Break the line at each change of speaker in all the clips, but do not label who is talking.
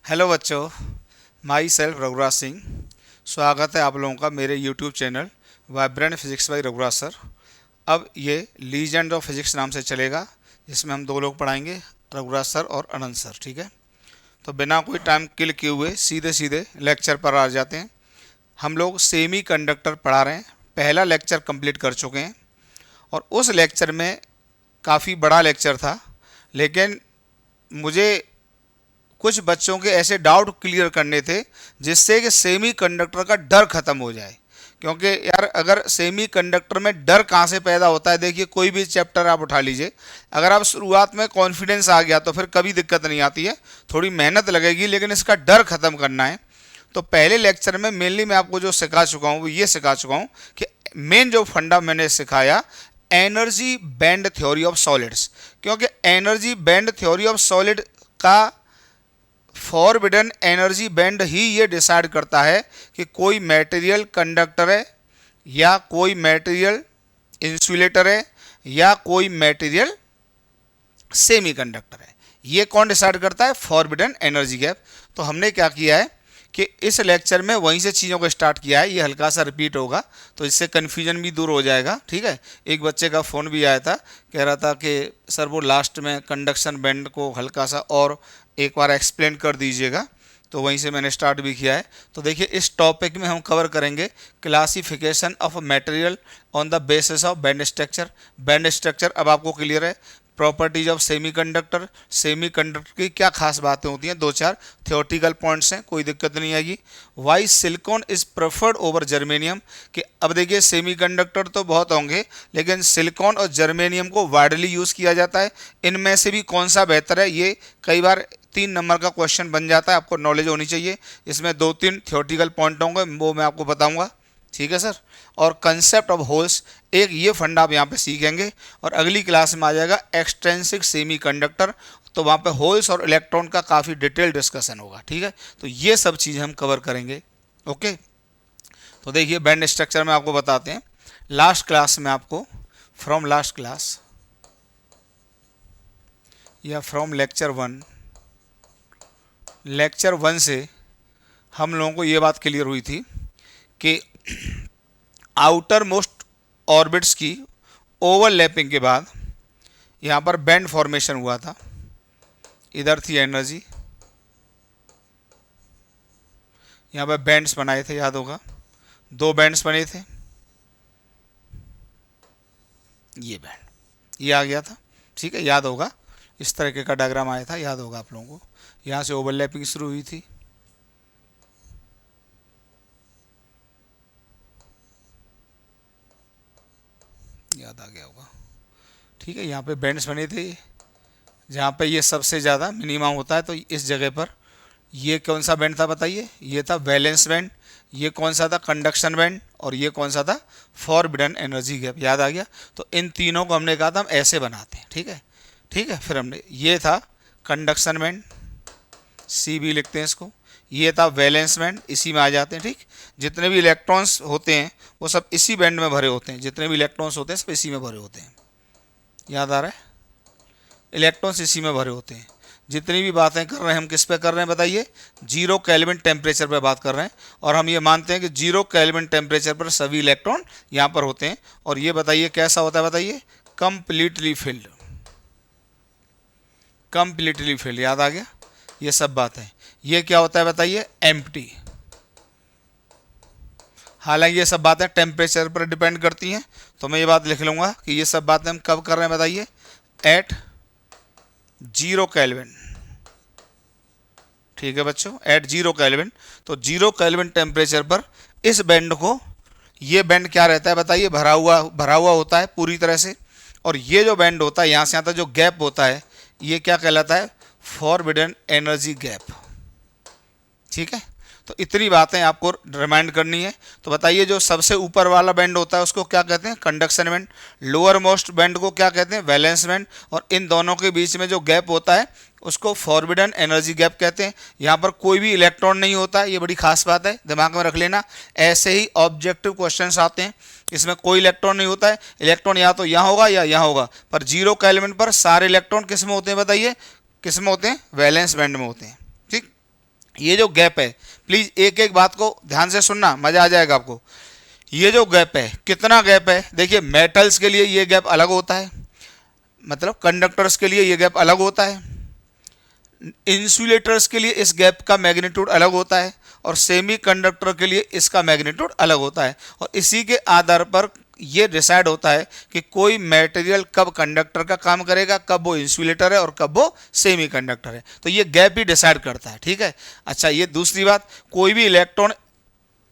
Hello बच्चों, my self Raghuraj Singh. स्वागत है आप लोगों का मेरे YouTube channel vibrant physics by Raghuraj sir. अब ये लीजेंड ऑफ फिजिक्स नाम से चलेगा, जिसमें हम दो लोग पढ़ाएंगे, रघुराज सर और अनंत सर। ठीक है, तो बिना कोई टाइम किल किए हुए सीधे सीधे लेक्चर पर आ जाते हैं। हम लोग सेमी कंडक्टर पढ़ा रहे हैं, पहला लेक्चर कंप्लीट कर चुके हैं और उस लेक्चर में काफ़ी बड़ा लेक्चर था, लेकिन मुझे कुछ बच्चों के ऐसे डाउट क्लियर करने थे जिससे कि सेमी कंडक्टर का डर खत्म हो जाए। क्योंकि यार अगर सेमी कंडक्टर में डर कहाँ से पैदा होता है, देखिए कोई भी चैप्टर आप उठा लीजिए, अगर आप शुरुआत में कॉन्फिडेंस आ गया तो फिर कभी दिक्कत नहीं आती है, थोड़ी मेहनत लगेगी लेकिन इसका डर खत्म करना है। तो पहले लेक्चर में मेनली मैं आपको जो सिखा चुका हूँ वो ये सिखा चुका हूँ कि मेन जो फंडा मैंने सिखाया, energy band theory of solids. क्योंकि energy band theory of solid का फॉरबिडन एनर्जी बैंड ही ये डिसाइड करता है कि कोई मटेरियल कंडक्टर है या कोई मटेरियल इंसुलेटर है या कोई मटेरियल सेमी कंडक्टर है। ये कौन डिसाइड करता है? Forbidden energy gap. तो हमने क्या किया है कि इस लेक्चर में वहीं से चीज़ों को स्टार्ट किया है, ये हल्का सा रिपीट होगा तो इससे कन्फ्यूजन भी दूर हो जाएगा। ठीक है, एक बच्चे का फ़ोन भी आया था, कह रहा था कि सर वो लास्ट में कंडक्शन बैंड को हल्का सा और एक बार एक्सप्लेन कर दीजिएगा, तो वहीं से मैंने स्टार्ट भी किया है। तो देखिए इस टॉपिक में हम कवर करेंगे classification of material on the basis of band structure. Band structure अब आपको क्लियर है। प्रॉपर्टीज ऑफ सेमीकंडक्टर, सेमीकंडक्टर की क्या खास बातें होती हैं, दो चार थियोरेटिकल पॉइंट्स हैं, कोई दिक्कत नहीं आएगी। Why silicon is preferred over germanium, कि अब देखिए सेमीकंडक्टर तो बहुत होंगे लेकिन सिलिकॉन और जर्मेनियम को वाइडली यूज़ किया जाता है, इनमें से भी कौन सा बेहतर है, ये कई बार 3 नंबर का क्वेश्चन बन जाता है, आपको नॉलेज होनी चाहिए। इसमें 2-3 थियोरेटिकल पॉइंट होंगे, वो मैं आपको बताऊंगा। ठीक है सर। और कंसेप्ट ऑफ होल्स, एक ये फंडा आप यहाँ पे सीखेंगे और अगली क्लास में आ जाएगा एक्सट्रेंसिक सेमीकंडक्टर, तो वहाँ पे होल्स और इलेक्ट्रॉन का काफ़ी डिटेल डिस्कशन होगा। ठीक है, तो ये सब चीज़ें हम कवर करेंगे। ओके, तो देखिए बैंड स्ट्रक्चर में आपको बताते हैं, लास्ट क्लास में आपको फ्रॉम लास्ट क्लास या फ्रॉम लेक्चर वन से हम लोगों को ये बात क्लियर हुई थी कि आउटर मोस्ट ऑर्बिट्स की ओवरलैपिंग के बाद यहाँ पर बैंड फॉर्मेशन हुआ था। इधर थी एनर्जी, यहाँ पर बैंड्स बनाए थे, याद होगा 2 बैंड्स बने थे, ये बैंड ये आ गया था। ठीक है, याद होगा इस तरीके का डायग्राम आया था, याद होगा आप लोगों को। यहाँ से ओवरलैपिंग शुरू हुई थी, याद आ गया होगा। ठीक है, यहाँ पे बैंड्स बने थे, जहाँ पे ये सबसे ज़्यादा मिनिमम होता है, तो इस जगह पर ये कौन सा बैंड था बताइए? ये था वैलेंस बैंड। ये कौन सा था? Conduction band. और ये कौन सा था? Forbidden energy gap. याद आ गया? तो इन तीनों को हमने कहा था हम ऐसे बनाते हैं। ठीक है, ठीक है। फिर हमने ये था कंडक्शन बैंड, सी भी लिखते हैं इसको। ये था वैलेंस बैंड, इसी में आ जाते हैं। ठीक, जितने भी इलेक्ट्रॉन्स होते हैं वो सब इसी बैंड में भरे होते हैं, जितने भी इलेक्ट्रॉन्स होते हैं सब इसी में भरे होते हैं। याद आ रहा है? इलेक्ट्रॉन्स इसी में भरे होते हैं। जितनी भी बातें कर रहे हैं हम किस पे कर रहे हैं बताइए? 0 केल्विन टेम्परेचर पे बात कर रहे हैं, और हम ये मानते हैं कि 0 केल्विन टेम्परेचर पर सभी इलेक्ट्रॉन यहाँ पर होते हैं। और ये बताइए कैसा होता है बताइए? Completely filled, completely filled. याद आ गया? ये सब बातें। ये क्या होता है बताइए? एम्प्टी। हालांकि ये सब बातें टेम्परेचर पर डिपेंड करती हैं, तो मैं ये बात लिख लूँगा कि ये सब बातें हम कब कर रहे हैं बताइए? At 0 kelvin. ठीक है बच्चों, एट 0 केल्विन। तो 0 केल्विन टेम्परेचर पर इस बैंड को, ये बैंड क्या रहता है बताइए? भरा हुआ होता है पूरी तरह से। और ये जो बैंड होता है यहाँ से यहाँ तक जो गैप होता है, ये क्या कहलाता है? Forbidden energy gap. ठीक है, तो इतनी बातें आपको रिमाइंड करनी है। तो बताइए जो सबसे ऊपर वाला बैंड होता है उसको क्या कहते हैं? Conduction band. Lower most band को क्या कहते हैं? Valence band. और इन दोनों के बीच में जो गैप होता है उसको फॉरबिडन एनर्जी गैप कहते हैं। यहाँ पर कोई भी इलेक्ट्रॉन नहीं होता है, ये बड़ी खास बात है, दिमाग में रख लेना। ऐसे ही ऑब्जेक्टिव क्वेश्चंस आते हैं, इसमें कोई इलेक्ट्रॉन नहीं होता है। इलेक्ट्रॉन या तो यहाँ होगा या यहाँ होगा, पर 0 केल्विन पर सारे इलेक्ट्रॉन किस में होते हैं बताइए? किस में होते हैं? वैलेंस बैंड में होते हैं। ठीक, ये जो गैप है, प्लीज एक एक बात को ध्यान से सुनना, मजा आ जाएगा आपको। ये जो गैप है, कितना गैप है, देखिए मेटल्स के लिए ये गैप अलग होता है, मतलब कंडक्टर्स के लिए ये गैप अलग होता है, इंसुलेटर्स के लिए इस गैप का मैग्नीट्यूड अलग होता है, और सेमी कंडक्टर के लिए इसका मैग्नीट्यूड अलग होता है। और इसी के आधार पर ये डिसाइड होता है कि कोई मटेरियल कब कंडक्टर का काम करेगा, कब वो इंसुलेटर है और कब वो सेमी कंडक्टर है। तो ये गैप ही डिसाइड करता है, ठीक है। अच्छा, ये दूसरी बात, कोई भी इलेक्ट्रॉन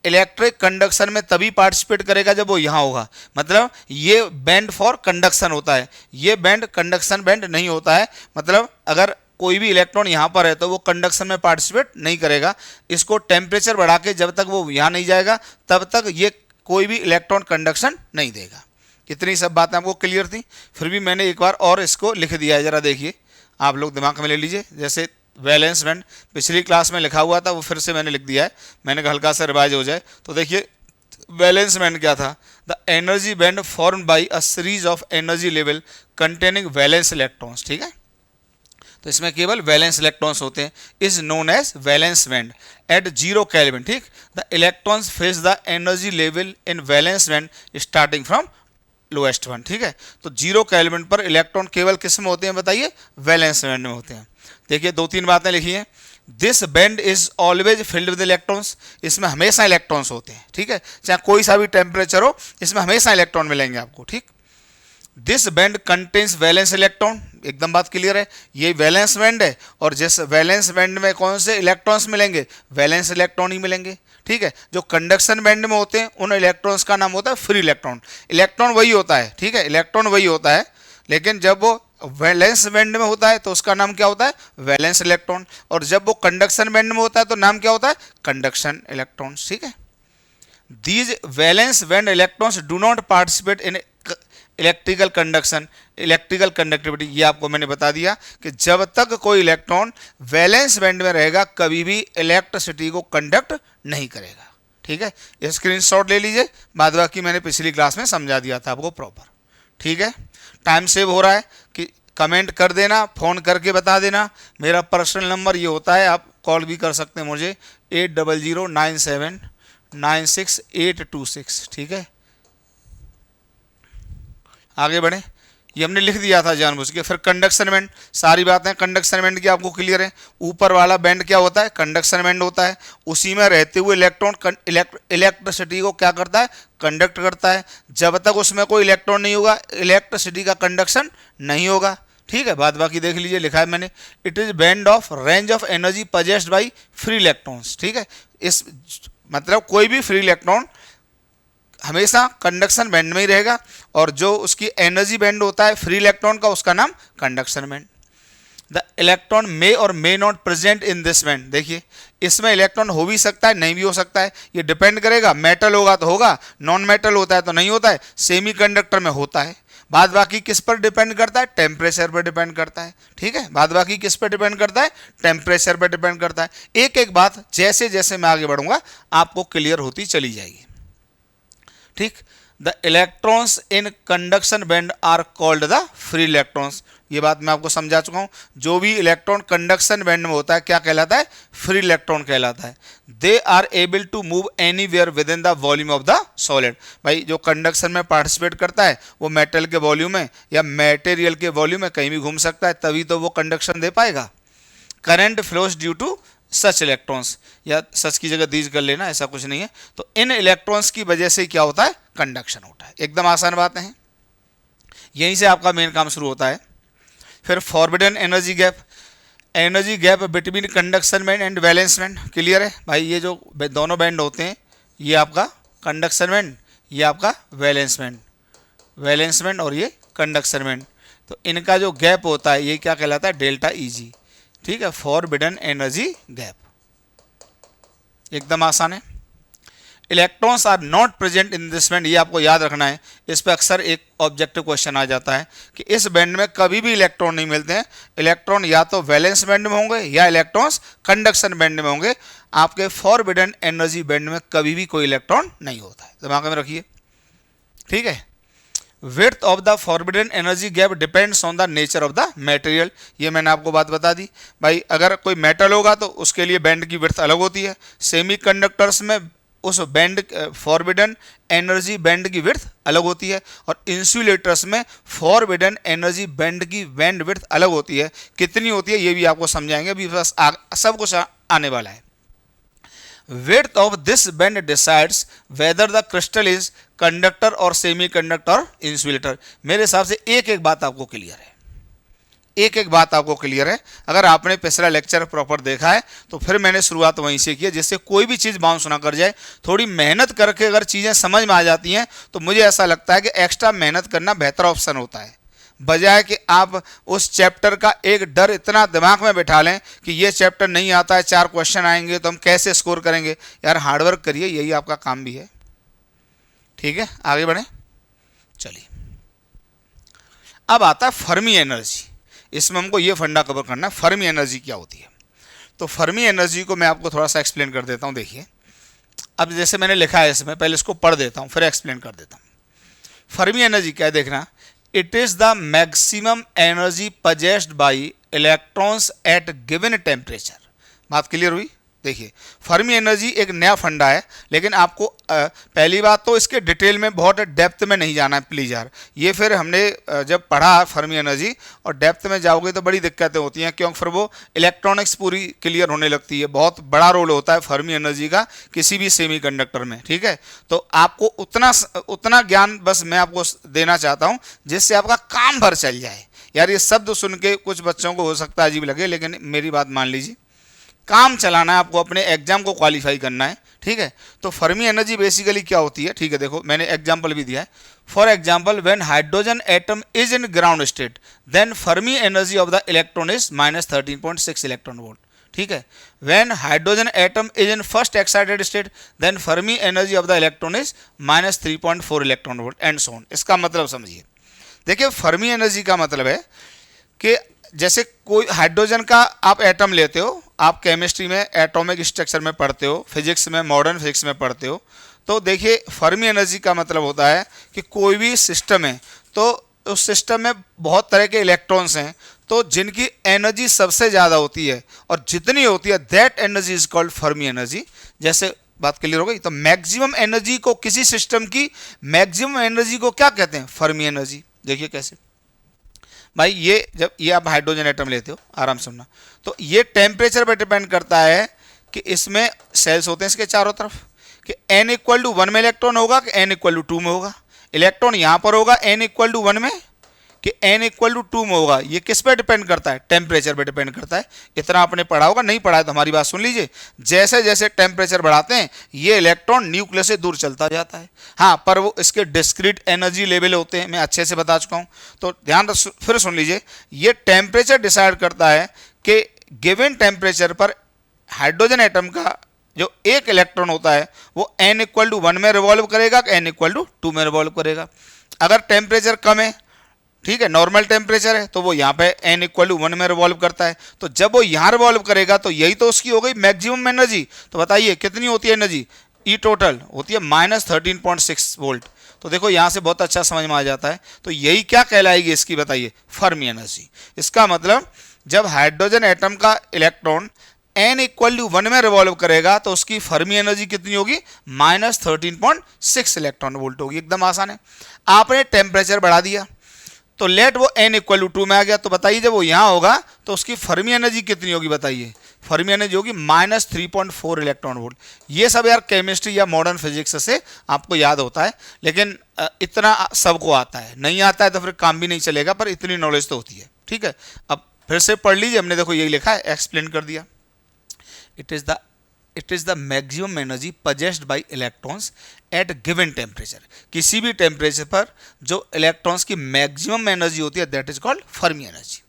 इलेक्ट्रिक कंडक्शन में तभी पार्टिसिपेट करेगा जब वो यहाँ होगा, मतलब ये बैंड फॉर कंडक्शन होता है, ये बैंड कंडक्शन बैंड नहीं होता है। मतलब अगर कोई भी इलेक्ट्रॉन यहाँ पर है तो वो कंडक्शन में पार्टिसिपेट नहीं करेगा। इसको टेम्परेचर बढ़ा के जब तक वो यहाँ नहीं जाएगा तब तक ये कोई भी इलेक्ट्रॉन कंडक्शन नहीं देगा। इतनी सब बातें आपको क्लियर थी, फिर भी मैंने एक बार और इसको लिख दिया है, जरा देखिए, आप लोग दिमाग में ले लीजिए। जैसे वैलेंस बैंड पिछली क्लास में लिखा हुआ था, वो फिर से मैंने लिख दिया है, मैंने कहा हल्का सा रिवाइज हो जाए। तो देखिए वैलेंस बैंड क्या था, the energy band formed by a series of energy level containing valence electrons, ठीक है। तो इसमें केवल वैलेंस इलेक्ट्रॉन्स होते हैं, is known as valence band at 0 kelvin, ठीक। The electrons face the energy level in valence band starting from lowest one, ठीक है। तो 0 केल्विन पर इलेक्ट्रॉन केवल किस में होते हैं बताइए, वैलेंस बैंड में होते हैं। देखिए दो तीन बातें लिखी हैं, this band is always field with electrons, इसमें हमेशा इलेक्ट्रॉन्स होते हैं, ठीक है, चाहे कोई सा भी टेम्परेचर हो, इसमें हमेशा इलेक्ट्रॉन मिलेंगे आपको, ठीक। This band contains valence electron, एकदम बात क्लियर है, ये वैलेंस बैंड है, और जिस वैलेंस बैंड में कौन से इलेक्ट्रॉन्स मिलेंगे, वैलेंस इलेक्ट्रॉन ही मिलेंगे, ठीक है। जो कंडक्शन बैंड में होते हैं उन इलेक्ट्रॉन्स का नाम होता है फ्री इलेक्ट्रॉन। इलेक्ट्रॉन वही होता है, ठीक है, इलेक्ट्रॉन वही होता है, लेकिन जब वो वैलेंस बैंड में होता है तो उसका नाम क्या होता है, वैलेंस इलेक्ट्रॉन, और जब वो कंडक्शन बैंड में होता है तो नाम क्या होता है, कंडक्शन इलेक्ट्रॉन्स, ठीक है। These valence band electrons do not participate in electrical conduction, electrical conductivity, ये आपको मैंने बता दिया कि जब तक कोई इलेक्ट्रॉन वैलेंस बैंड में रहेगा कभी भी इलेक्ट्रिसिटी को कंडक्ट नहीं करेगा, ठीक है। स्क्रीनशॉट ले लीजिए, बाद बाकी मैंने पिछली क्लास में समझा दिया था आपको प्रॉपर, ठीक है। टाइम सेव हो रहा है कि कमेंट कर देना, फ़ोन करके बता देना। मेरा पर्सनल नंबर ये होता है, आप कॉल भी कर सकते हैं मुझे 8009796826, ठीक है। आगे बढ़े, ये हमने लिख दिया था जानबूझ के। फिर कंडक्शन बैंड, सारी बातें कंडक्शन बैंड की आपको क्लियर है। ऊपर वाला बैंड क्या होता है, कंडक्शन बैंड होता है, उसी में रहते हुए इलेक्ट्रॉन इलेक्ट्रिसिटी को क्या करता है, कंडक्ट करता है। जब तक उसमें कोई इलेक्ट्रॉन नहीं होगा इलेक्ट्रिसिटी का कंडक्शन नहीं होगा, ठीक है। बाद बाकी देख लीजिए, लिखा है मैंने, it is band of range of energy possessed by free electrons, ठीक है। इस मतलब कोई भी फ्री इलेक्ट्रॉन हमेशा कंडक्शन बैंड में ही रहेगा, और जो उसकी एनर्जी बैंड होता है फ्री इलेक्ट्रॉन का, उसका नाम कंडक्शन बैंड। द इलेक्ट्रॉन मे और may not present in this band, देखिए इसमें इलेक्ट्रॉन हो भी सकता है, नहीं भी हो सकता है, ये डिपेंड करेगा, मेटल होगा तो होगा, नॉन मेटल होता है तो नहीं होता है, सेमी कंडक्टर में होता है। बाद बाकी किस पर डिपेंड करता है, टेम्परेचर पर डिपेंड करता है, ठीक है। बाद बाकी किस पर डिपेंड करता है, टेम्परेचर पर डिपेंड करता है। एक एक बात जैसे जैसे मैं आगे बढ़ूंगा आपको क्लियर होती चली जाएगी, ठीक। The electrons in conduction band are called the free electrons, ये बात मैं आपको समझा चुका हूं। जो भी इलेक्ट्रॉन कंडक्शन बैंड में होता है क्या कहलाता है, फ्री इलेक्ट्रॉन कहलाता है। They are able to move anywhere within the volume of the solid, भाई जो कंडक्शन में पार्टिसिपेट करता है वो मेटल के वॉल्यूम में या मटेरियल के वॉल्यूम में कहीं भी घूम सकता है, तभी तो वो कंडक्शन दे पाएगा। Current flows due to such electrons, या सच की जगह दीज कर लेना, ऐसा कुछ नहीं है। तो इन इलेक्ट्रॉन्स की वजह से क्या होता है, कंडक्शन होता है। एकदम आसान बातें हैं, यहीं से आपका मेन काम शुरू होता है। फिर forbidden energy gap between conduction band and valence band, clear है भाई। ये जो दोनों बैंड होते हैं, ये आपका कंडक्शन बैंड, ये आपका वैलेंस बैंड और ये कंडक्शन बैंड, तो इनका जो गैप होता है ये क्या कहलाता है, डेल्टा ईजी, ठीक है। फॉरबिडन एनर्जी गैप, एकदम आसान है। Electrons are not present in this band, ये आपको याद रखना है, इस पर अक्सर एक ऑब्जेक्टिव क्वेश्चन आ जाता है कि इस बैंड में कभी भी इलेक्ट्रॉन नहीं मिलते हैं। इलेक्ट्रॉन या तो वैलेंस बैंड में होंगे या इलेक्ट्रॉन्स कंडक्शन बैंड में होंगे। आपके फॉरबिडन एनर्जी बैंड में कभी भी कोई इलेक्ट्रॉन नहीं होता है, दिमाग में रखिए, ठीक है। Width of the forbidden energy gap depends on the nature of the material. ये मैंने आपको बात बता दी भाई, अगर कोई मेटल होगा तो उसके लिए बैंड की विड्थ अलग होती है, सेमीकंडक्टर्स में उस बैंड फॉरबिडन एनर्जी बैंड की विड्थ अलग होती है, और इंसुलेटर्स में फॉरबिडन एनर्जी बैंड की बैंड विड्थ अलग होती है। कितनी होती है ये भी आपको समझाएंगे, अभी बस सब कुछ आने वाला है। Width of this band decides whether the crystal is conductor और semiconductor और insulator। मेरे हिसाब से एक एक बात आपको क्लियर है, एक एक बात आपको क्लियर है। अगर आपने पिछला लेक्चर प्रॉपर देखा है तो फिर मैंने शुरुआत वहीं से की है, जिससे कोई भी चीज़ बाउंस ना कर जाए। थोड़ी मेहनत करके अगर चीज़ें समझ में आ जाती हैं तो मुझे ऐसा लगता है कि एक्स्ट्रा मेहनत करना बेहतर ऑप्शन होता है, बजाय कि आप उस चैप्टर का एक डर इतना दिमाग में बैठा लें कि ये चैप्टर नहीं आता है, 4 क्वेश्चन आएंगे तो हम कैसे स्कोर करेंगे। यार हार्डवर्क करिए, यही आपका काम भी है। ठीक है, आगे बढ़ें। चलिए, अब आता है फर्मी एनर्जी। इसमें हमको ये फंडा कवर करना है, फर्मी एनर्जी क्या होती है। तो फर्मी एनर्जी को मैं आपको थोड़ा सा एक्सप्लेन कर देता हूँ। देखिए, अब जैसे मैंने लिखा है इसमें, पहले इसको पढ़ देता हूँ फिर एक्सप्लेन कर देता हूँ। फर्मी एनर्जी क्या है देखना, it is the maximum energy possessed by electrons at given temperature। बात क्लियर हुई। देखिए, फर्मी एनर्जी एक नया फंडा है, लेकिन आपको पहली बात तो इसके डिटेल में बहुत डेप्थ में नहीं जाना है प्लीज यार। ये फिर हमने जब पढ़ा फर्मी एनर्जी और डेप्थ में जाओगे तो बड़ी दिक्कतें होती हैं, क्योंकि फिर वो इलेक्ट्रॉनिक्स पूरी क्लियर होने लगती है। बहुत बड़ा रोल होता है फर्मी एनर्जी का किसी भी सेमीकंडक्टर में। ठीक है, तो आपको उतना ज्ञान बस मैं आपको देना चाहता हूँ जिससे आपका काम भर चल जाए। यार ये शब्द सुन के कुछ बच्चों को हो सकता है अजीब लगे, लेकिन मेरी बात मान लीजिए, काम चलाना है आपको, अपने एग्जाम को क्वालिफाई करना है। ठीक है, तो फर्मी एनर्जी बेसिकली क्या होती है। ठीक है, देखो मैंने एग्जांपल भी दिया है। For example, when hydrogen atom is in ground state then Fermi energy of the electron is -13.6 electron volt. ठीक है, when hydrogen atom is in first excited state then Fermi energy of the electron is -3.4 electron volt and so on. इसका मतलब समझिए। देखिए, Fermi energy का मतलब है कि जैसे कोई हाइड्रोजन का आप एटम लेते हो, आप केमिस्ट्री में एटॉमिक स्ट्रक्चर में पढ़ते हो, फिजिक्स में, मॉडर्न फिजिक्स में पढ़ते हो, तो देखिए फर्मी एनर्जी का मतलब होता है कि कोई भी सिस्टम है तो उस सिस्टम में बहुत तरह के इलेक्ट्रॉन्स हैं, तो जिनकी एनर्जी सबसे ज़्यादा होती है और जितनी होती है that energy is called Fermi energy. जैसे बात क्लियर हो गई। तो मैक्सिमम एनर्जी को, किसी सिस्टम की मैक्सिमम एनर्जी को क्या कहते हैं, फर्मी एनर्जी। देखिए कैसे भाई, ये जब ये आप हाइड्रोजन एटम लेते हो, आराम से सुनना, तो ये टेम्परेचर पर डिपेंड करता है कि इसमें सेल्स होते हैं इसके चारों तरफ, कि n इक्वल टू 1 में इलेक्ट्रॉन होगा कि n इक्वल टू 2 में होगा। इलेक्ट्रॉन यहाँ पर होगा n इक्वल टू 1 में कि n इक्वल टू 2 में होगा। ये किस पे डिपेंड करता है, टेम्परेचर पे डिपेंड करता है। इतना आपने पढ़ा होगा, नहीं पढ़ा है तो हमारी बात सुन लीजिए। जैसे जैसे टेम्परेचर बढ़ाते हैं ये इलेक्ट्रॉन न्यूक्लियस से दूर चलता जाता है। हाँ, पर वो इसके डिस्क्रीट एनर्जी लेवल होते हैं, मैं अच्छे से बता चुका हूँ, तो ध्यान फिर सुन लीजिए। ये टेम्परेचर डिसाइड करता है कि गिवन टेम्परेचर पर हाइड्रोजन एटम का जो एक इलेक्ट्रॉन होता है वो n इक्वल टू 1 में रिवॉल्व करेगा कि n इक्वल टू 2 में रिवॉल्व करेगा। अगर टेम्परेचर कम है, ठीक है, नॉर्मल टेम्परेचर है, तो वो यहाँ पे n इक्वल टू 1 में रिवॉल्व करता है। तो जब वो यहाँ रिवॉल्व करेगा तो यही तो उसकी हो गई मैक्सिमम एनर्जी। तो बताइए कितनी होती है एनर्जी, ई टोटल होती है -13.6 वोल्ट। तो देखो यहाँ से बहुत अच्छा समझ में आ जाता है। तो यही क्या कहलाएगी इसकी, बताइए, फर्मी एनर्जी। इसका मतलब जब हाइड्रोजन एटम का इलेक्ट्रॉन n इक्वल टू 1 में रिवॉल्व करेगा तो उसकी फर्मी एनर्जी कितनी होगी, -13.6 इलेक्ट्रॉन वोल्ट होगी। एकदम आसान है। आपने टेम्परेचर बढ़ा दिया तो लेट वो n इक्वल टू 2 में आ गया, तो बताइए जब वो यहाँ होगा तो उसकी फर्मी एनर्जी कितनी होगी, बताइए। फर्मी एनर्जी होगी -3.4 इलेक्ट्रॉन वोल्ट। ये सब यार केमिस्ट्री या मॉडर्न फिजिक्स से आपको याद होता है, लेकिन इतना सबको आता है। नहीं आता है तो फिर काम भी नहीं चलेगा, पर इतनी नॉलेज तो होती है। ठीक है, अब फिर से पढ़ लीजिए। हमने देखो यही लिखा है, एक्सप्लेन कर दिया। It is the maximum energy possessed by electrons at given temperature. किसी भी टेम्परेचर पर जो इलेक्ट्रॉन्स की मैक्सिमम एनर्जी होती है that is called Fermi energy.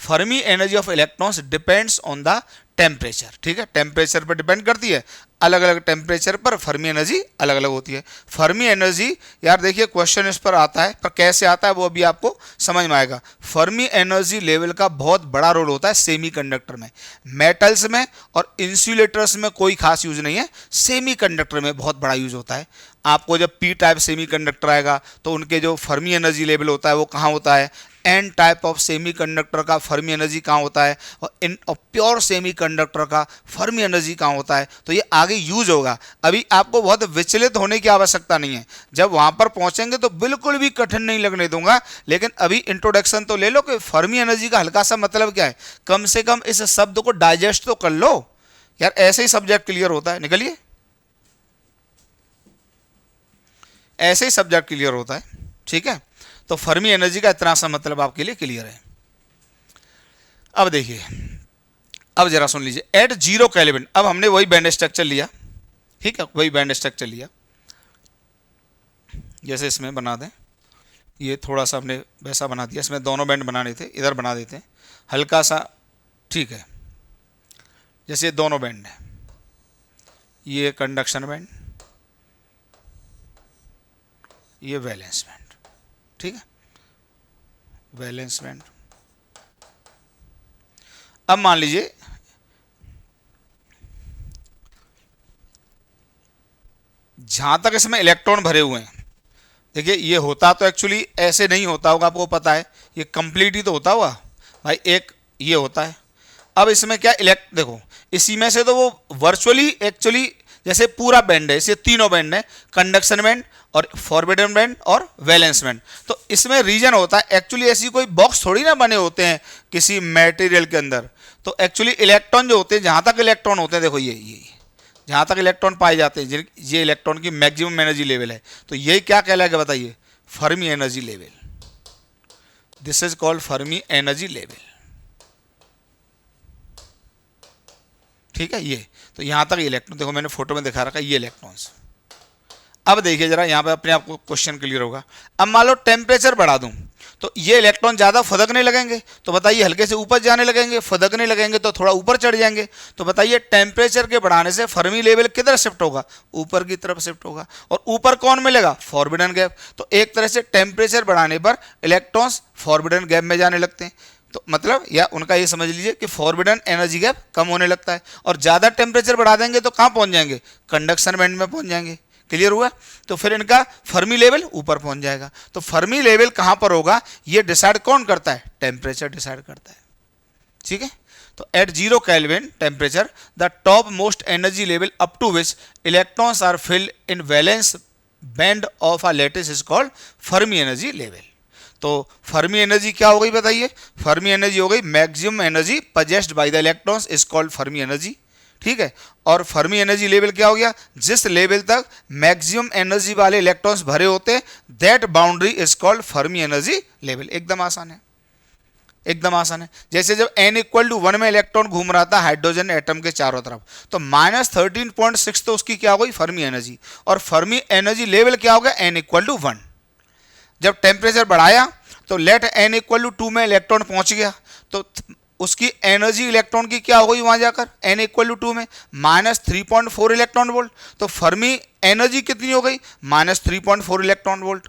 Fermi energy of electrons depends on the temperature. ठीक है, टेम्परेचर पर डिपेंड करती है, अलग अलग टेम्परेचर पर फर्मी एनर्जी अलग अलग होती है। फर्मी एनर्जी, यार देखिए क्वेश्चन इस पर आता है, पर कैसे आता है वो अभी आपको समझ में आएगा। फर्मी एनर्जी लेवल का बहुत बड़ा रोल होता है सेमीकंडक्टर में, मेटल्स में और इंसुलेटर्स में कोई खास यूज नहीं है, सेमीकंडक्टर में बहुत बड़ा यूज होता है। आपको जब पी टाइप सेमीकंडक्टर आएगा तो उनके जो फर्मी एनर्जी लेवल होता है वो कहाँ होता है, एन टाइप ऑफ सेमीकंडक्टर का फर्मी एनर्जी कहाँ होता है, और इन प्योर सेमीकंडक्टर का फर्मी एनर्जी कहाँ होता है। तो ये आगे यूज होगा, अभी आपको बहुत विचलित होने की आवश्यकता नहीं है, जब वहां पर पहुंचेंगे तो बिल्कुल भी कठिन नहीं लगने दूंगा। लेकिन अभी इंट्रोडक्शन तो ले लो कि फर्मी एनर्जी का हल्का सा मतलब क्या है, कम से कम इस शब्द को डाइजेस्ट तो कर लो यार, ऐसे ही सब्जेक्ट क्लियर होता है। निकलिए, ऐसे ही सब्जेक्ट क्लियर होता है। ठीक है, तो फर्मी एनर्जी का इतना सा मतलब आपके लिए क्लियर है। अब देखिए, अब जरा सुन लीजिए, एट 0 केल्विन, अब हमने वही बैंड स्ट्रक्चर लिया। ठीक है, वही बैंड स्ट्रक्चर लिया, जैसे इसमें बना दें, ये थोड़ा सा हमने वैसा बना दिया, इसमें दोनों बैंड बनाने थे, इधर बना देते हैं हल्का सा। ठीक है, जैसे ये दोनों बैंड है, ये कंडक्शन बैंड, ये वैलेंस बैंड। ठीक है, वैलेंस बैंड। अब मान लीजिए जहां तक इसमें इलेक्ट्रॉन भरे हुए हैं, देखिए ये होता तो एक्चुअली ऐसे नहीं होता होगा, आपको पता है, ये कंप्लीट ही तो होता हुआ भाई, एक ये होता है। अब इसमें क्या देखो, इसी में से तो वो वर्चुअली एक्चुअली जैसे पूरा बैंड है, इसे तीनों बैंड है, कंडक्शन बैंड और फॉरबिडन बैंड और वैलेंस बैंड। तो इसमें रीजन होता है, एक्चुअली ऐसी कोई बॉक्स थोड़ी ना बने होते हैं किसी मटेरियल के अंदर। तो एक्चुअली इलेक्ट्रॉन जो होते हैं, जहां तक इलेक्ट्रॉन होते हैं, देखो ये जहां तक इलेक्ट्रॉन पाए जाते हैं, ये इलेक्ट्रॉन की मैक्सिमम एनर्जी लेवल है। तो ये क्या कहलाएगा बताइए, Fermi energy level. This is called Fermi energy level. ठीक है, ये तो यहां तक इलेक्ट्रॉन, देखो मैंने फोटो में दिखा रखा है, ये इलेक्ट्रॉन्स। अब देखिए जरा, यहां पे अपने आप को क्वेश्चन क्लियर होगा। अब मान लो टेम्परेचर बढ़ा दूं तो ये इलेक्ट्रॉन ज़्यादा फुदकने लगेंगे, तो बताइए हल्के से ऊपर जाने लगेंगे, फुदकने लगेंगे तो थोड़ा ऊपर चढ़ जाएंगे। तो बताइए टेम्परेचर के बढ़ाने से फर्मी लेवल किधर शिफ्ट होगा, ऊपर की तरफ शिफ्ट होगा। और ऊपर कौन मिलेगा, फॉरबिडन गैप। तो एक तरह से टेम्परेचर बढ़ाने पर इलेक्ट्रॉन्स फॉरबिडन गैप में जाने लगते हैं। तो मतलब या उनका ये समझ लीजिए कि फॉरबिडन एनर्जी गैप कम होने लगता है, और ज़्यादा टेम्परेचर बढ़ा देंगे तो कहाँ पहुँच जाएंगे, कंडक्शन बैंड में पहुँच जाएंगे। क्लियर हुआ, तो फिर इनका फर्मी लेवल ऊपर पहुंच जाएगा। तो फर्मी लेवल कहां पर होगा, ये डिसाइड कौन करता है, टेम्परेचर डिसाइड करता है। ठीक है, तो at 0 kelvin temperature the top most energy level up to which electrons are filled in valence band of a lattice is called Fermi energy level. तो फर्मी एनर्जी क्या हो गई बताइए, फर्मी एनर्जी हो गई maximum energy possessed by the electrons is called Fermi energy. ठीक है, और फर्मी एनर्जी लेवल क्या हो गया, जिस लेवल तक मैक्सिमम एनर्जी वाले इलेक्ट्रॉन्स भरे होते हैं, that boundary is called Fermi energy level. एकदम आसान है, एकदम आसान है। जैसे जब n=1 में इलेक्ट्रॉन घूम रहा था हाइड्रोजन एटम के चारों तरफ, तो -13.6 तो उसकी क्या हो गई, फर्मी एनर्जी। और फर्मी एनर्जी लेवल क्या हो गया, n=1। जब टेम्परेचर बढ़ाया तो लेट n=2 में इलेक्ट्रॉन पहुंच गया, तो उसकी एनर्जी इलेक्ट्रॉन की क्या हो गई वहां जाकर, n=2 में -3.4 इलेक्ट्रॉन वोल्ट। तो फर्मी एनर्जी कितनी हो गई, -3.4 इलेक्ट्रॉन वोल्ट।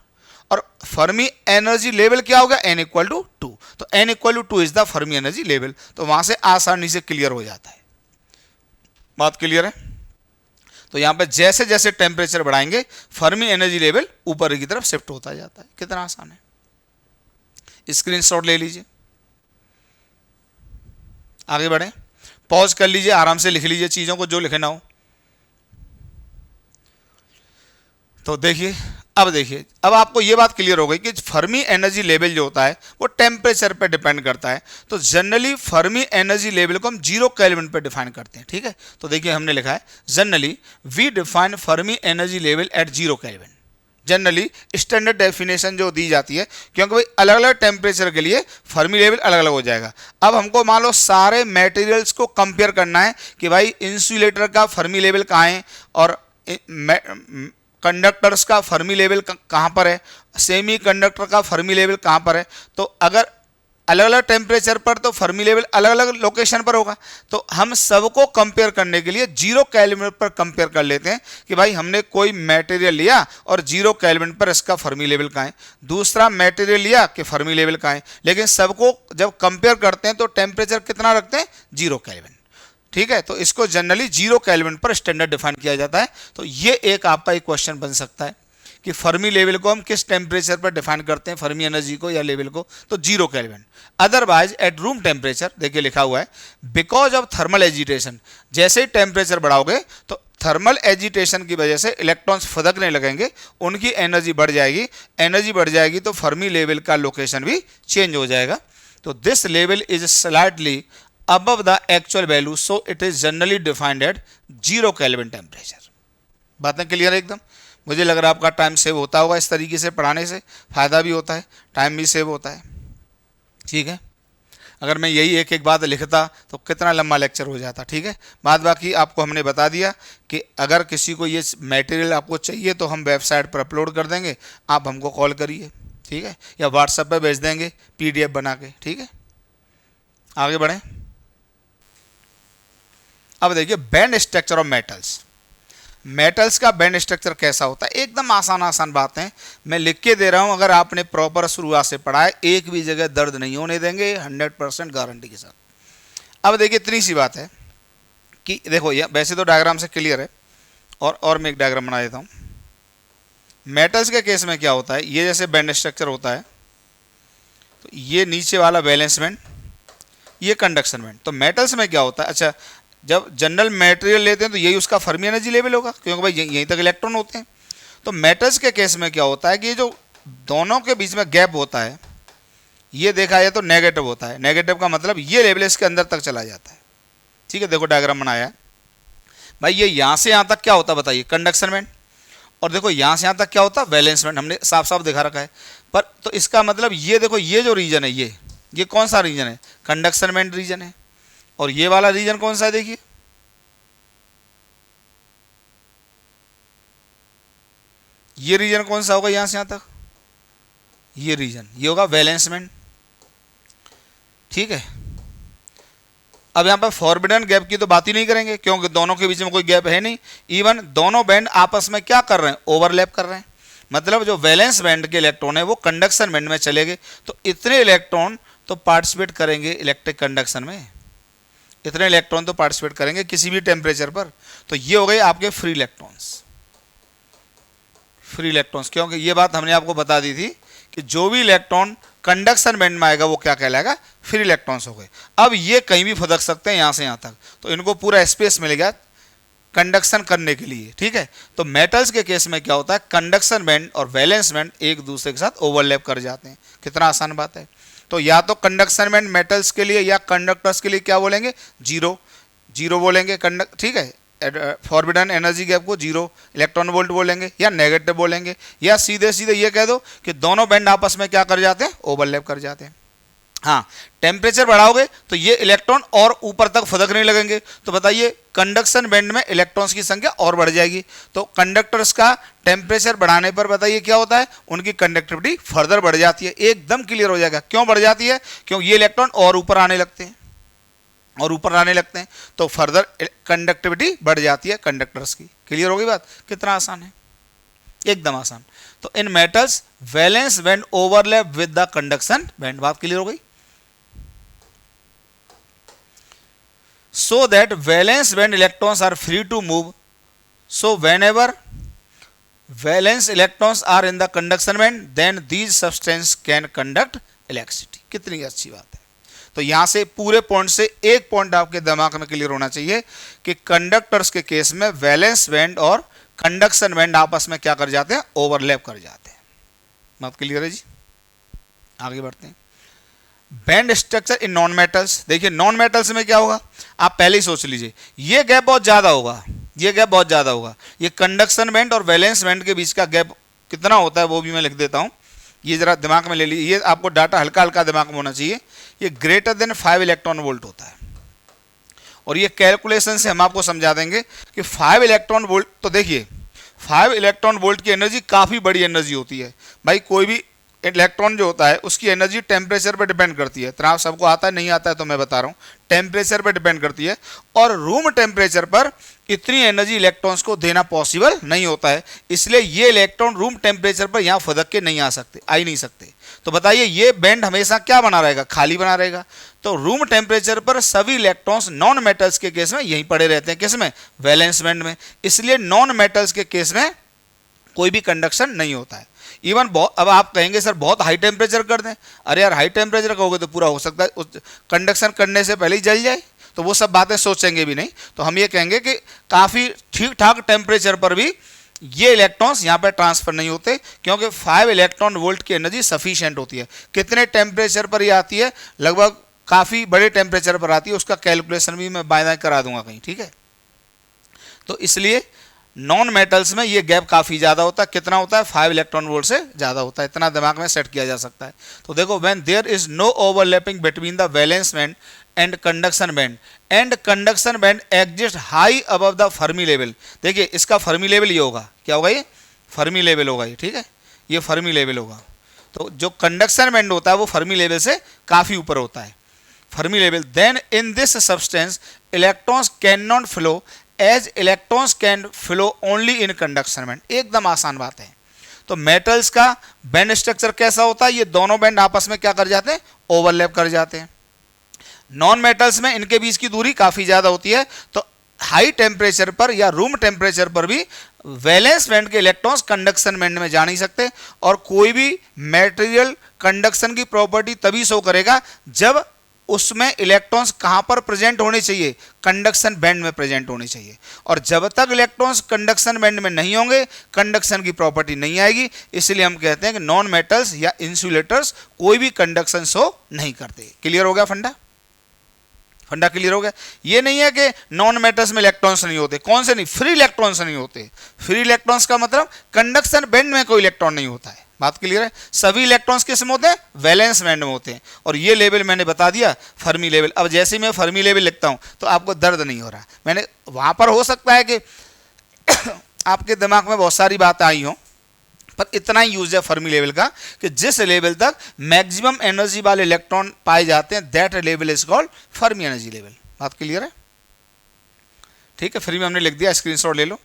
और फर्मी एनर्जी लेवल क्या होगा, n=2। तो n=2 is the Fermi energy level. तो वहां से आसानी से क्लियर हो जाता है। बात क्लियर है। तो यहां पे जैसे जैसे टेम्परेचर बढ़ाएंगे फर्मी एनर्जी लेवल ऊपर की तरफ शिफ्ट होता जाता है। कितना आसान है, स्क्रीनशॉट ले लीजिए, आगे बढ़े, पॉज कर लीजिए, आराम से लिख लीजिए चीजों को जो लिखना हो। तो देखिए, अब देखिए, अब आपको यह बात क्लियर हो गई कि फर्मी एनर्जी लेवल जो होता है वो टेम्परेचर पे डिपेंड करता है। तो जनरली फर्मी एनर्जी लेवल को हम 0 केल्विन पे डिफाइन करते हैं। ठीक है, तो देखिए हमने लिखा है generally we define Fermi energy level at 0 kelvin. Generally standard definition जो दी जाती है, क्योंकि भाई अलग अलग टेम्परेचर के लिए फर्मी लेवल अलग अलग हो जाएगा। अब हमको मान लो सारे मटेरियल्स को कंपेयर करना है कि भाई इंसुलेटर का फर्मी लेवल कहाँ है और कंडक्टर्स का फर्मी लेवल कहाँ पर है, सेमी कंडक्टर का फर्मी लेवल कहाँ पर है। तो अगर अलग अलग टेम्परेचर पर तो फर्मी लेवल अलग अलग लोकेशन पर होगा। तो हम सबको कंपेयर करने के लिए 0 केल्विन पर कंपेयर कर लेते हैं कि भाई हमने कोई मटेरियल लिया और 0 केल्विन पर इसका फर्मी लेवल कहाँ है, दूसरा मटेरियल लिया कि फर्मी लेवल कहाँ है, लेकिन सबको जब कंपेयर करते हैं तो टेम्परेचर कितना रखते हैं, 0 केल्विन। ठीक है, तो इसको जनरली 0 केल्विन पर स्टैंडर्ड डिफाइन किया जाता है। तो ये एक आपका एक क्वेश्चन बन सकता है कि फर्मी लेवल को हम किस टेम्परेचर पर डिफाइन करते हैं, फर्मी एनर्जी को या लेवल को, तो 0 kelvin. Otherwise eight room temperature, देखिए लिखा हुआ है, बिकॉज ऑफ थर्मल एजिटेशन, जैसे ही टेम्परेचर बढ़ाओगे तो थर्मल एजिटेशन की वजह से इलेक्ट्रॉन्स फदकने लगेंगे, उनकी एनर्जी बढ़ जाएगी, एनर्जी बढ़ जाएगी तो फर्मी लेवल का लोकेशन भी चेंज हो जाएगा। तो this level is slightly above the actual value, so it is generally defined at 0 Kelvin temperature। बातें क्लियर है एकदम। मुझे लग रहा है आपका टाइम सेव होता होगा, इस तरीके से पढ़ाने से फ़ायदा भी होता है, टाइम भी सेव होता है। ठीक है, अगर मैं यही एक एक बात लिखता तो कितना लंबा लेक्चर हो जाता। ठीक है, बाद बाकी आपको हमने बता दिया कि अगर किसी को ये मटेरियल आपको चाहिए तो हम वेबसाइट पर अपलोड कर देंगे, आप हमको कॉल करिए। ठीक है, या व्हाट्सएप पर भेज देंगे PDF बना के। ठीक है, आगे बढ़ें। अब देखिए band structure of metals. Metals का बैंड स्ट्रक्चर कैसा होता है, एकदम आसान बात है, मैं लिख के दे रहा हूं। अगर आपने प्रॉपर शुरुआत से पढ़ा है, एक भी जगह दर्द नहीं होने देंगे, 100% गारंटी के साथ। अब देखिए इतनी सी बात है कि देखो ये वैसे तो डायग्राम से क्लियर है, और मैं एक डायग्राम बना देता हूँ। मेटल्स के केस में क्या होता है, ये जैसे बैंड स्ट्रक्चर होता है, तो ये नीचे वाला वैलेंस बैंड, ये कंडक्शन बैंड। तो मेटल्स में क्या होता है, अच्छा जब जनरल मटेरियल लेते हैं तो यही उसका फर्मी एनर्जी लेवल होगा, क्योंकि भाई यहीं तक इलेक्ट्रॉन होते हैं। तो मेटल्स के केस में क्या होता है कि ये जो दोनों के बीच में गैप होता है, ये देखा जाए तो नेगेटिव होता है। नेगेटिव का मतलब ये लेवल इसके अंदर तक चला जाता है। ठीक है, देखो डायग्राम बनाया है भाई, ये यहाँ से यहाँ तक क्या होता है बताइए, कंडक्शन बैंड। और देखो यहाँ से यहाँ तक क्या होता है, वैलेंस बैंड, हमने साफ साफ दिखा रखा है। पर तो इसका मतलब ये देखो, ये जो रीजन है, ये कौन सा रीजन है, कंडक्शन बैंड रीजन है। और ये वाला रीजन कौन सा है, देखिए ये रीजन कौन सा होगा, यहां से यहां तक, ये रीजन ये होगा वैलेंस बैंड। ठीक है, अब यहां पर फॉरबिडन गैप की तो बात ही नहीं करेंगे, क्योंकि दोनों के बीच में कोई गैप है नहीं। इवन दोनों बैंड आपस में क्या कर रहे हैं, ओवरलैप कर रहे हैं। मतलब जो वैलेंस बैंड के इलेक्ट्रॉन है वो कंडक्शन बैंड में चले गए, तो इतने इलेक्ट्रॉन तो पार्टिसिपेट करेंगे इलेक्ट्रिक कंडक्शन में, इतने इलेक्ट्रॉन तो पार्टिसिपेट करेंगे किसी भी टेम्परेचर पर। तो ये हो गए आपके फ्री इलेक्ट्रॉन्स, फ्री इलेक्ट्रॉन्स, क्योंकि ये बात हमने आपको बता दी थी कि जो भी इलेक्ट्रॉन कंडक्शन बैंड में आएगा वो क्या कहलाएगा, फ्री इलेक्ट्रॉन्स हो गए। अब ये कहीं भी फुदक सकते हैं यहाँ से यहाँ तक, तो इनको पूरा स्पेस मिलेगा कंडक्शन करने के लिए। ठीक है, तो मेटल्स के केस में क्या होता है, कंडक्शन बैंड और वैलेंस बैंड एक दूसरे के साथ ओवरलैप कर जाते हैं। कितना आसान बात है। तो या तो कंडक्शन बैंड मेटल्स के लिए या कंडक्टर्स के लिए क्या बोलेंगे, 0 बोलेंगे कंडक्ट। ठीक है, फॉरबिडन एनर्जी गैप को 0 इलेक्ट्रॉन वोल्ट बोलेंगे या नेगेटिव बोलेंगे, या सीधे सीधे ये कह दो कि दोनों बैंड आपस में क्या कर जाते हैं, ओवरलैप कर जाते हैं। हाँ, टेम्परेचर बढ़ाओगे तो ये इलेक्ट्रॉन और ऊपर तक फुदकने लगेंगे। तो बताइए कंडक्शन बैंड में इलेक्ट्रॉन्स की संख्या और बढ़ जाएगी, तो कंडक्टर्स का टेम्परेचर बढ़ाने पर बताइए क्या होता है, उनकी कंडक्टिविटी फर्दर बढ़ जाती है। एकदम क्लियर हो जाएगा क्यों बढ़ जाती है, क्योंकि ये इलेक्ट्रॉन और ऊपर आने लगते हैं, और ऊपर आने लगते हैं तो फर्दर कंडक्टिविटी बढ़ जाती है कंडक्टर्स की। क्लियर होगी बात, कितना आसान है, एकदम आसान। तो in metals valence band overlap with the conduction band, बात क्लियर हो गई। So that valence band electrons are free to move, so whenever valence electrons are in the conduction band then these substances can conduct electricity। कितनी अच्छी बात है। तो यहां से पूरे पॉइंट से एक पॉइंट आपके दिमाग में क्लियर होना चाहिए कि कंडक्टर्स के केस में वैलेंस बैंड और कंडक्शन बैंड आपस में क्या कर जाते हैं, ओवरलैप कर जाते हैं। बात क्लियर है जी, आगे बढ़ते हैं। Band structure in non metals, देखिए नॉन मेटल्स में क्या होगा, आप पहले ही सोच लीजिए, ये गैप बहुत ज़्यादा होगा, ये गैप बहुत ज़्यादा होगा। ये कंडक्शन बैंड और वैलेंस बैंड के बीच का गैप कितना होता है वो भी मैं लिख देता हूँ, ये जरा दिमाग में ले लीजिए, ये आपको डाटा हल्का हल्का दिमाग में होना चाहिए। ये ग्रेटर देन 5 इलेक्ट्रॉन वोल्ट होता है, और ये कैलकुलेशन से हम आपको समझा देंगे कि 5 इलेक्ट्रॉन वोल्ट, तो देखिए 5 इलेक्ट्रॉन वोल्ट की एनर्जी काफ़ी बड़ी एनर्जी होती है भाई। कोई भी इलेक्ट्रॉन जो होता है उसकी एनर्जी टेम्परेचर पर डिपेंड करती है। तनाव सबको आता है, नहीं आता है तो मैं बता रहा हूँ, टेम्परेचर पर डिपेंड करती है। और रूम टेम्परेचर पर इतनी एनर्जी इलेक्ट्रॉन्स को देना पॉसिबल नहीं होता है, इसलिए ये इलेक्ट्रॉन रूम टेम्परेचर पर यहाँ फुदक के नहीं आ ही नहीं सकते। तो बताइए ये बैंड हमेशा क्या बना रहेगा, खाली बना रहेगा। तो रूम टेम्परेचर पर सभी इलेक्ट्रॉन्स नॉन मेटल्स के केस में यहीं पड़े रहते हैं, किस में, वैलेंस बैंड में। इसलिए नॉन मेटल्स के केस में कोई भी कंडक्शन नहीं होता है। इवन अब आप कहेंगे सर बहुत हाई टेम्परेचर कर दें, अरे यार हाई टेम्परेचर कहोगे तो पूरा हो सकता है कंडक्शन करने से पहले ही जल जाए, तो वो सब बातें सोचेंगे भी नहीं। तो हम ये कहेंगे कि काफ़ी ठीक ठाक टेम्परेचर पर भी ये इलेक्ट्रॉन्स यहाँ पर ट्रांसफर नहीं होते, क्योंकि 5 इलेक्ट्रॉन वोल्ट की एनर्जी सफिशिएंट होती है। कितने टेम्परेचर पर ये आती है, लगभग काफ़ी बड़े टेम्परेचर पर आती है, उसका कैलकुलेशन भी मैं बाय करा दूंगा कहीं, ठीक है। तो इसलिए नॉन मेटल्स में ये गैप काफ़ी ज़्यादा होता है। कितना होता है, 5 इलेक्ट्रॉन वोल्ट से ज़्यादा होता है, इतना दिमाग में सेट किया जा सकता है। तो देखो, when there is no overlapping between the valence band and conduction band and conduction band exist high above the Fermi level. देखिए इसका फर्मी लेवल ये होगा, क्या होगा, ये फर्मी लेवल होगा, ये ठीक है, ये फर्मी लेवल होगा। तो जो कंडक्शन बैंड होता है वो फर्मी लेवल से काफ़ी ऊपर होता है, Fermi level. Then in this substance electrons can not flow as electrons can flow only in conduction band. एकदम आसान बात है। तो मेटल्स का बैंड स्ट्रक्चर कैसा होता है, ये दोनों बैंड आपस में क्या कर जाते हैं, ओवरलैप कर जाते हैं। नॉन मेटल्स में इनके बीच की दूरी काफी ज्यादा होती है, तो हाई टेम्परेचर पर या रूम टेम्परेचर पर भी वैलेंस बैंड के इलेक्ट्रॉन्स कंडक्शन बैंड में जा नहीं सकते। और कोई भी मटेरियल कंडक्शन की प्रॉपर्टी तभी शो करेगा जब उसमें इलेक्ट्रॉन्स कहां पर प्रेजेंट होने चाहिए, कंडक्शन बैंड में प्रेजेंट होने चाहिए। और जब तक इलेक्ट्रॉन्स कंडक्शन बैंड में नहीं होंगे कंडक्शन की प्रॉपर्टी नहीं आएगी। इसलिए हम कहते हैं कि नॉन मेटल्स या इंसुलेटर्स कोई भी कंडक्शन शो नहीं करते। क्लियर हो गया फंडा, फंडा क्लियर हो गया। ये नहीं है कि नॉन मेटल्स में इलेक्ट्रॉन्स नहीं होते, कौन से नहीं, फ्री इलेक्ट्रॉन्स नहीं होते। फ्री इलेक्ट्रॉन्स का मतलब कंडक्शन बैंड में कोई इलेक्ट्रॉन नहीं होता है, बात क्लियर है। सभी इलेक्ट्रॉन्स किस में होते हैं, वैलेंस बैंड में होते हैं। और ये लेवल मैंने बता दिया फर्मी लेवल। अब जैसे ही मैं फर्मी लेवल लिखता हूं तो आपको दर्द नहीं हो रहा। मैंने वहां पर हो सकता है कि आपके दिमाग में बहुत सारी बातें आई हों, पर इतना ही यूज है फर्मी लेवल का कि जिस लेवल तक मैक्सिमम एनर्जी वाले इलेक्ट्रॉन पाए जाते हैं that level is called Fermi energy level. बात क्लियर है, ठीक है। फ्री में हमने लिख दिया, स्क्रीनशॉट ले लो।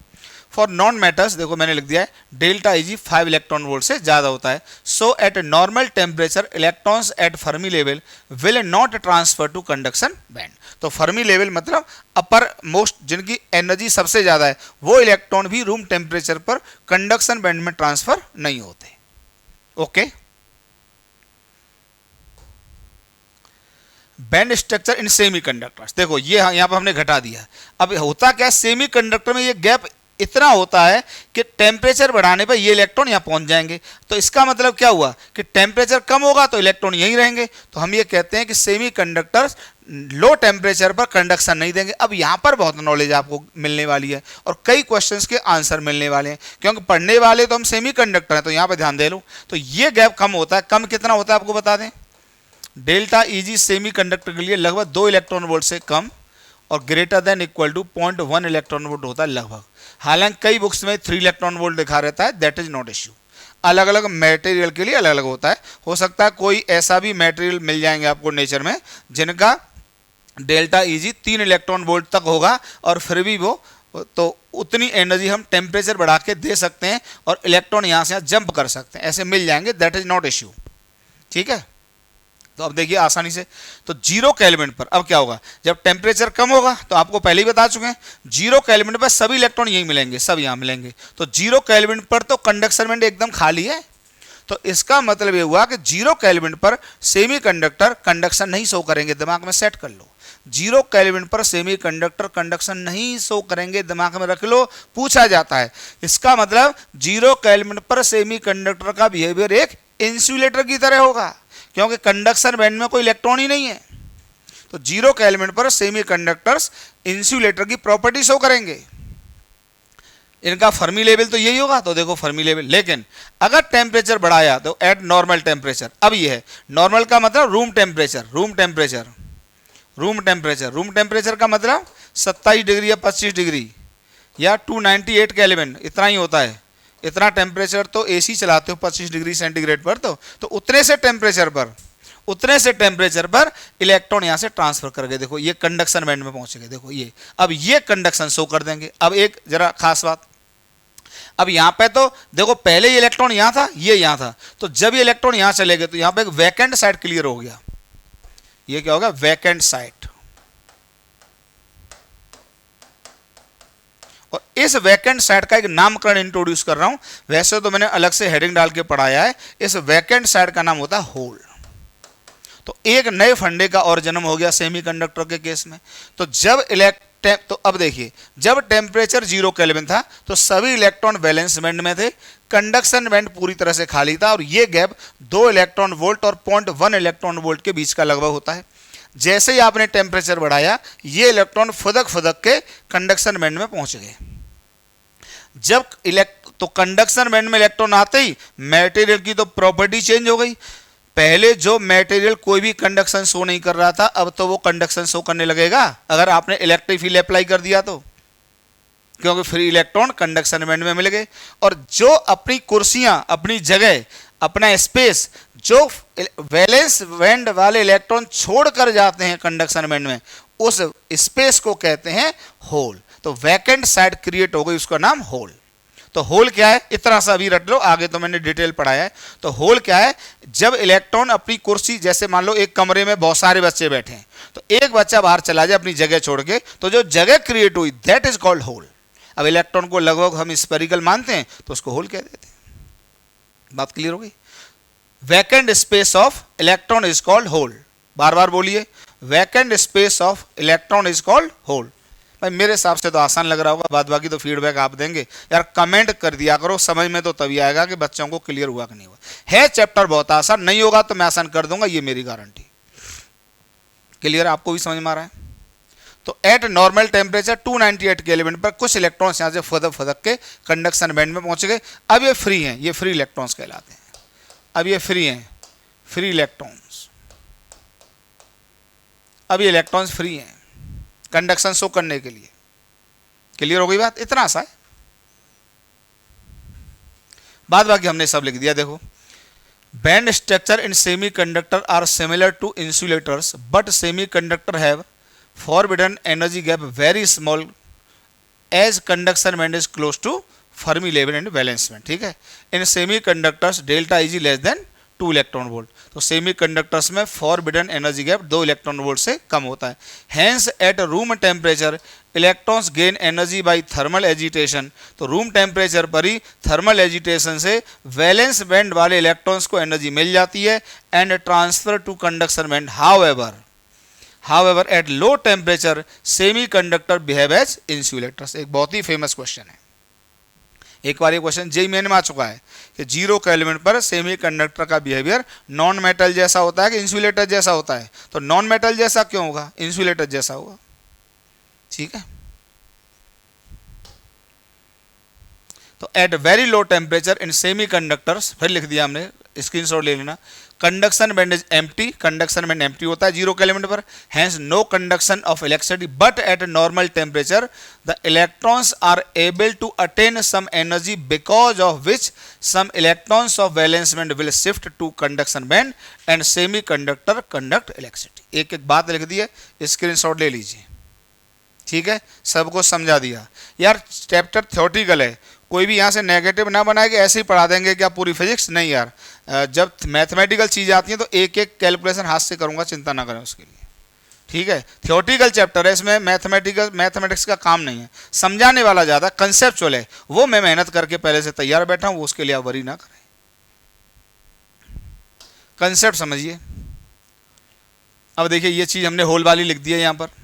फॉर नॉन मेटल्स देखो मैंने लिख दिया है डेल्टा Eg 5 इलेक्ट्रॉन वोल्ट से ज्यादा होता है। So at normal temperature electrons at Fermi level will not transfer to conduction band. तो फर्मी लेवल मतलब अपर मोस्ट जिनकी एनर्जी सबसे ज्यादा है वो इलेक्ट्रॉन भी रूम टेम्परेचर पर कंडक्शन बैंड में ट्रांसफर नहीं होते। ओके, बैंड स्ट्रक्चर इन सेमीकंडक्टर्स देखो ये यहां पर हमने घटा दिया। अब होता क्या है, सेमीकंडक्टर में ये गैप इतना होता है कि टेम्परेचर बढ़ाने पर ये इलेक्ट्रॉन यहाँ पहुंच जाएंगे। तो इसका मतलब क्या हुआ कि टेम्परेचर कम होगा तो इलेक्ट्रॉन यहीं रहेंगे। तो हम ये कहते हैं कि सेमीकंडक्टर्स लो टेम्परेचर पर कंडक्शन नहीं देंगे। अब यहाँ पर बहुत नॉलेज आपको मिलने वाली है और कई क्वेश्चंस के आंसर मिलने वाले हैं, क्योंकि पढ़ने वाले तो हम सेमीकंडक्टर हैं। तो यहाँ पर ध्यान दे लो, तो ये गैप कम होता है। कम कितना होता है आपको बता दें, डेल्टा Eg सेमीकंडक्टर के लिए लगभग 2 इलेक्ट्रॉन वोल्ट से कम और greater than equal to 0.1 electron volt होता है लगभग। हालांकि कई बुक्स में 3 इलेक्ट्रॉन वोल्ट दिखा रहता है, दैट इज नॉट इश्यू। अलग अलग मटेरियल के लिए अलग अलग होता है। हो सकता है कोई ऐसा भी मटेरियल मिल जाएंगे आपको नेचर में जिनका डेल्टा Eg 3 इलेक्ट्रॉन वोल्ट तक होगा और फिर भी वो तो उतनी एनर्जी हम टेम्परेचर बढ़ा के दे सकते हैं और इलेक्ट्रॉन यहाँ से यहाँ जंप कर सकते हैं, ऐसे मिल जाएंगे, दैट इज नॉट इश्यू, ठीक है। तो अब देखिए आसानी से, तो 0 केल्विन पर अब क्या होगा, जब टेम्परेचर कम होगा तो आपको पहले ही बता चुके हैं 0 केल्विन पर सभी इलेक्ट्रॉन यहीं मिलेंगे, सब यहाँ मिलेंगे। तो 0 केल्विन पर तो कंडक्शन बैंड एकदम खाली है। तो इसका मतलब ये हुआ कि 0 केल्विन पर सेमीकंडक्टर कंडक्शन नहीं शो करेंगे, दिमाग में सेट कर लो। 0 केल्विन पर सेमीकंडक्टर कंडक्शन नहीं शो करेंगे, दिमाग में रख लो, पूछा जाता है। इसका मतलब 0 केल्विन पर सेमीकंडक्टर का बिहेवियर एक इंसुलेटर की तरह होगा, क्योंकि कंडक्शन बैंड में कोई इलेक्ट्रॉन ही नहीं है। तो 0 केल्विन पर सेमीकंडक्टर्स इंसुलेटर की प्रॉपर्टी शो करेंगे। इनका फर्मी लेवल तो यही होगा। तो देखो फर्मी लेवल, लेकिन अगर टेम्परेचर बढ़ाया तो एट नॉर्मल टेम्परेचर, अब ये है नॉर्मल का मतलब room temperature, room temperature, room temperature, room temperature का मतलब 27 डिग्री या 25 डिग्री या 298 केल्विन, इतना ही होता है। इतना टेम्परेचर तो एसी चलाते हो 25 डिग्री सेंटीग्रेड पर, तो उतने से टेम्परेचर पर इलेक्ट्रॉन यहां से ट्रांसफर कर गए। देखो ये कंडक्शन बैंड में पहुंच गए, देखो ये, अब ये कंडक्शन शो कर देंगे। अब एक जरा खास बात, अब यहां पे तो देखो पहले ये इलेक्ट्रॉन यहां था, ये यहां था, तो जब ये इलेक्ट्रॉन यहां चले गए तो यहां पे एक वैकेंट साइड क्लियर हो गया। ये क्या होगा? Vacant side. और इस वैकेंट साइड का एक नामकरण इंट्रोड्यूस कर रहा हूं, वैसे तो मैंने अलग से हेडिंग डाल के पढ़ाया है। इस वैकेंट साइड का नाम होता है होल। तो एक नए फंडे का और जन्म हो गया सेमीकंडक्टर के केस में। तो जब तो अब देखिए, जब टेम्परेचर 0 केल्विन था तो सभी इलेक्ट्रॉन वैलेंस बैंड में थे, कंडक्शन बैंड पूरी तरह से खाली था, और ये गैप 2 इलेक्ट्रॉन वोल्ट और 0.1 इलेक्ट्रॉन वोल्ट के बीच का लगभग होता है। जैसे ही आपने टेम्परेचर बढ़ाया, ये इलेक्ट्रॉन फुदक फुदक के कंडक्शन बैंड में पहुंच गए। जब तो कंडक्शन बैंड में इलेक्ट्रॉन आते ही मटेरियल की तो प्रॉपर्टी चेंज हो गई। पहले जो मटेरियल कोई भी कंडक्शन शो नहीं कर रहा था, अब तो वो कंडक्शन शो करने लगेगा अगर आपने इलेक्ट्रिक फील्ड अप्लाई कर दिया तो, क्योंकि फ्री इलेक्ट्रॉन कंडक्शन बैंड में मिल गए। और जो अपनी कुर्सियां, अपनी जगह, अपना स्पेस, जो वैलेंस बैंड वाले इलेक्ट्रॉन छोड़ कर जाते हैं कंडक्शन बैंड में, उस स्पेस को कहते हैं होल। तो वैकेंट साइड क्रिएट हो गई, उसका नाम होल। तो होल क्या है, इतना सा अभी रट लो, आगे तो मैंने डिटेल पढ़ाया है। तो होल क्या है? जब इलेक्ट्रॉन अपनी कुर्सी, जैसे मान लो एक कमरे में बहुत सारे बच्चे बैठे हैं, तो एक बच्चा बाहर चला जाए अपनी जगह छोड़ के, तो जो जगह क्रिएट हुई दैट इज कॉल्ड होल। अब इलेक्ट्रॉन को लगभग हम स्फेरिकल मानते हैं तो उसको होल कह देते हैं। बात क्लियर हो गई? Vacant space of electron is called hole. बार बार बोलिए, vacant space of electron is called hole. भाई मेरे हिसाब से तो आसान लग रहा होगा, बाद बाकी तो फीडबैक आप देंगे। यार कमेंट कर दिया करो, समझ में तो तभी आएगा कि बच्चों को क्लियर हुआ कि नहीं हुआ। है चैप्टर बहुत आसान, नहीं होगा तो मैं आसान कर दूंगा, ये मेरी गारंटी। क्लियर? आपको भी समझ में आ रहा है? तो एट नॉर्मल टेम्परेचर 298 केल्विन पर कुछ इलेक्ट्रॉन्स यहां से फुदक फुदक के कंडक्शन बैंड में पहुंच गए। अब ये फ्री हैं, ये फ्री इलेक्ट्रॉन्स कहलाते हैं। अब ये फ्री हैं, फ्री इलेक्ट्रॉन्स। अब ये इलेक्ट्रॉन्स फ्री हैं कंडक्शन शो करने के लिए। क्लियर हो गई बात? इतना सा है, बाद बाकी हमने सब लिख दिया। देखो, band structure in semiconductor are similar to insulators but semiconductor have forbidden energy gap very small as conduction band is close to Fermi level and valence band। ठीक है, in semiconductors delta is less than 2 electron volt. तो semiconductors में forbidden energy gap 2 electron volt से कम होता है। Hence at room temperature electrons gain energy by thermal agitation. तो room temperature पर ही थर्मल एजिटेशन से वैलेंस बैंड वाले इलेक्ट्रॉन्स को एनर्जी मिल जाती है and transfer to conduction band. However, at low temperature, semiconductor behave as insulators। एक बहुत ही फेमस क्वेश्चन है, एक बार ये क्वेश्चन जेईई मेन में आ चुका है कि 0 केल्विन पर सेमीकंडक्टर का बिहेवियर नॉन मेटल जैसा होता है कि इंसुलेटर जैसा होता है। तो नॉन मेटल जैसा क्यों होगा? इंसुलेटर जैसा होगा। ठीक है, तो at very low temperature in semiconductors, फिर लिख दिया हमने, स्क्रीनशॉट ले लेना। Conduction band is empty, conduction band empty होता है 0 केल्विन पर। Hence no conduction of electricity but at normal temperature the electrons are able to attain some energy because of which some electrons of valence band will shift to conduction band and semiconductor conduct electricity. एक एक बात लिख दी है, screenshot ले लीजिए। ठीक है, सबको समझा दिया। यार चैप्टर थ्योरेटिकल है, कोई भी यहाँ से नेगेटिव ना बनाए कि ऐसे ही पढ़ा देंगे क्या पूरी फिजिक्स। नहीं यार, जब मैथमेटिकल चीज़ आती है तो एक एक कैलकुलेशन हाथ से करूँगा, चिंता ना करें उसके लिए। ठीक है, थ्योरेटिकल चैप्टर है, इसमें मैथमेटिक्स का काम नहीं है, समझाने वाला ज़्यादा कंसेप्चुअल है। वो मैं मेहनत करके पहले से तैयार बैठा हूँ, उसके लिए आप वरी ना करें। कंसेप्ट समझिए। अब देखिए ये चीज़ हमने होल वाली लिख दी है यहाँ पर।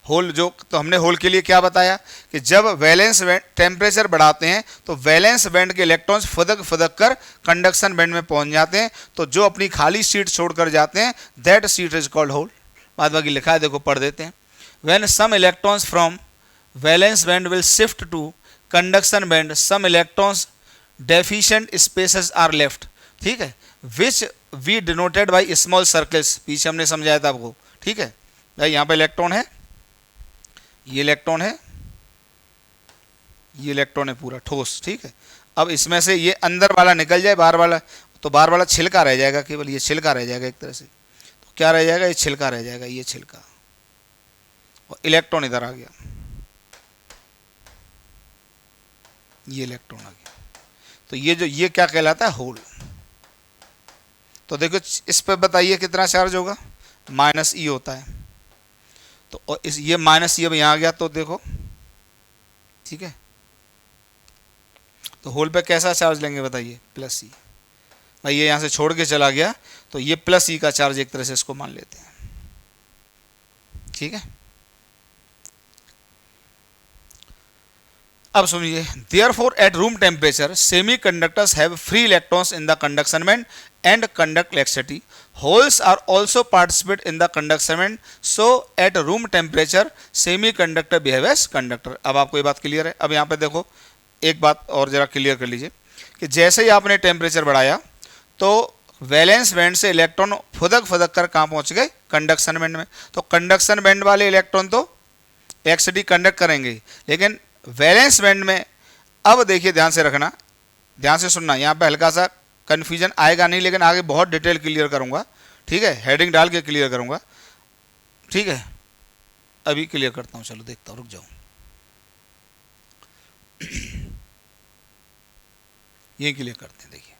होल जो, तो हमने होल के लिए क्या बताया कि जब वैलेंस बैंड टेम्परेचर बढ़ाते हैं तो वैलेंस बैंड के इलेक्ट्रॉन्स फुदक फुदक कर कंडक्शन बैंड में पहुंच जाते हैं। तो जो अपनी खाली सीट छोड़कर जाते हैं that seat is called hole. बाद बाकी लिखा है, देखो पढ़ देते हैं। When some electrons from valence band will shift to conduction band some electrons deficient spaces are left. ठीक है, which we denoted by small circles. पीछे हमने समझाया था आपको। ठीक है भाई, यहाँ पे इलेक्ट्रॉन है, ये इलेक्ट्रॉन है, ये इलेक्ट्रॉन है पूरा ठोस। ठीक है, अब इसमें से ये अंदर वाला निकल जाए, बाहर वाला, तो बाहर वाला छिलका रह जाएगा, केवल ये छिलका रह जाएगा एक तरह से। तो क्या रह जाएगा, ये छिलका रह जाएगा, ये छिलका, और इलेक्ट्रॉन इधर आ गया, ये इलेक्ट्रॉन आ गया। तो ये जो ये क्या कहलाता है, होल। तो देखो इस पे बताइए कितना चार्ज होगा, माइनस ई होता है। तो और इस ये माइनस ई अब यहाँ आ गया, तो देखो ठीक है, तो होल पे कैसा चार्ज लेंगे बताइए, प्लस ई। भाई ये यहाँ से छोड़ के चला गया, तो ये प्लस ई का चार्ज एक तरह से इसको मान लेते हैं, ठीक है। अब सुनिए, therefore at room temperature semiconductors have free electrons in the conduction band and conduct electricity, holes are also participate in the conduction band, so at room temperature semiconductor behave as conductor. अब आपको ये बात clear है। अब यहाँ पे देखो एक बात और जरा क्लियर कर लीजिए कि जैसे ही आपने टेम्परेचर बढ़ाया तो वैलेंस बैंड से इलेक्ट्रॉन फुदक फुदक कर कहाँ पहुँच गए, कंडक्शन बैंड में। तो कंडक्शन बैंड वाले इलेक्ट्रॉन तो इलेक्ट्रिसिटी कंडक्ट करेंगे, लेकिन वैलेंस बैंड में, अब देखिए ध्यान से रखना, ध्यान से सुनना, यहाँ पे हल्का सा कन्फ्यूजन आएगा नहीं, लेकिन आगे बहुत डिटेल क्लियर करूँगा, ठीक है, हेडिंग डाल के क्लियर करूँगा, ठीक है। अभी क्लियर करता हूँ, चलो देखता हूँ, रुक जाओ, ये क्लियर करते हैं। देखिए